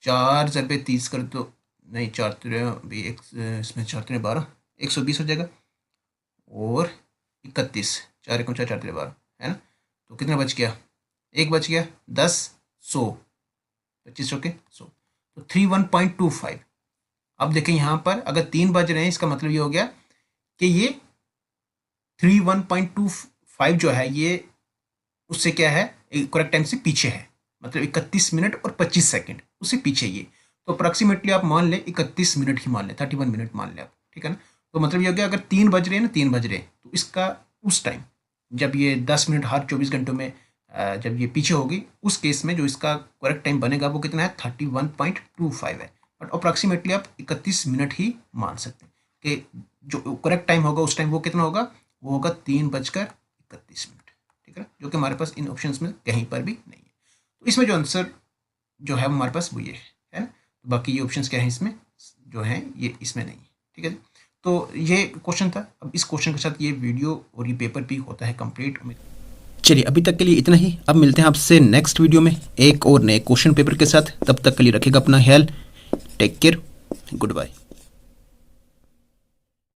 4 से 30 कर तो नहीं, 4 भी एक इसमें 4 12, 120 हो जाएगा, और 31, 4 1 4 4 12, है ना। तो कितना बच गया? 1 बच गया, 10 100, 25 चौके 100, तो 31.25। अब देखें यहाँ पर अगर 3 बज रहे हैं इसका मतलब ये हो गया कि ये 31.25 जो है ये उससे क्या है, करेक्ट टाइम से पीछे है, मतलब 31 मिनट और 25 सेकंड उससे पीछे ये। तो अप्रॉक्सीमेटली आप मान लें 31 मिनट ही मान लें, 31 मिनट मान लें आप, ठीक है ना। तो मतलब ये हो गया अगर 3 बज रहे हैं ना, 3 बज रहे हैं तो इसका उस टाइम जब ये 10 मिनट हर 24 घंटों में जब ये पीछे होगी उस केस में जो इसका करेक्ट टाइम बनेगा वो कितना है? 31.25 है। बट अप्रॉक्सीमेटली आप 31 मिनट ही मान सकते हैं कि जो करेक्ट टाइम होगा उस टाइम वो कितना होगा? वो होगा 3:31 मिनट, ठीक है, जो कि हमारे पास इन ऑप्शंस में कहीं पर भी नहीं है। तो इसमें जो आंसर जो है हमारे पास वो ये है ना। तो बाकी ये ऑप्शंस क्या है इसमें जो है ये इसमें नहीं है, ठीक है। तो ये क्वेश्चन था। अब इस क्वेश्चन के साथ ये वीडियो और ये पेपर भी होता है कंप्लीट। चलिए अभी तक के लिए इतना ही। अब मिलते हैं आपसे नेक्स्ट वीडियो में एक और नए क्वेश्चन पेपर के साथ। तब तक के लिए रखिएगा अपना ख्याल। Take care, good bye.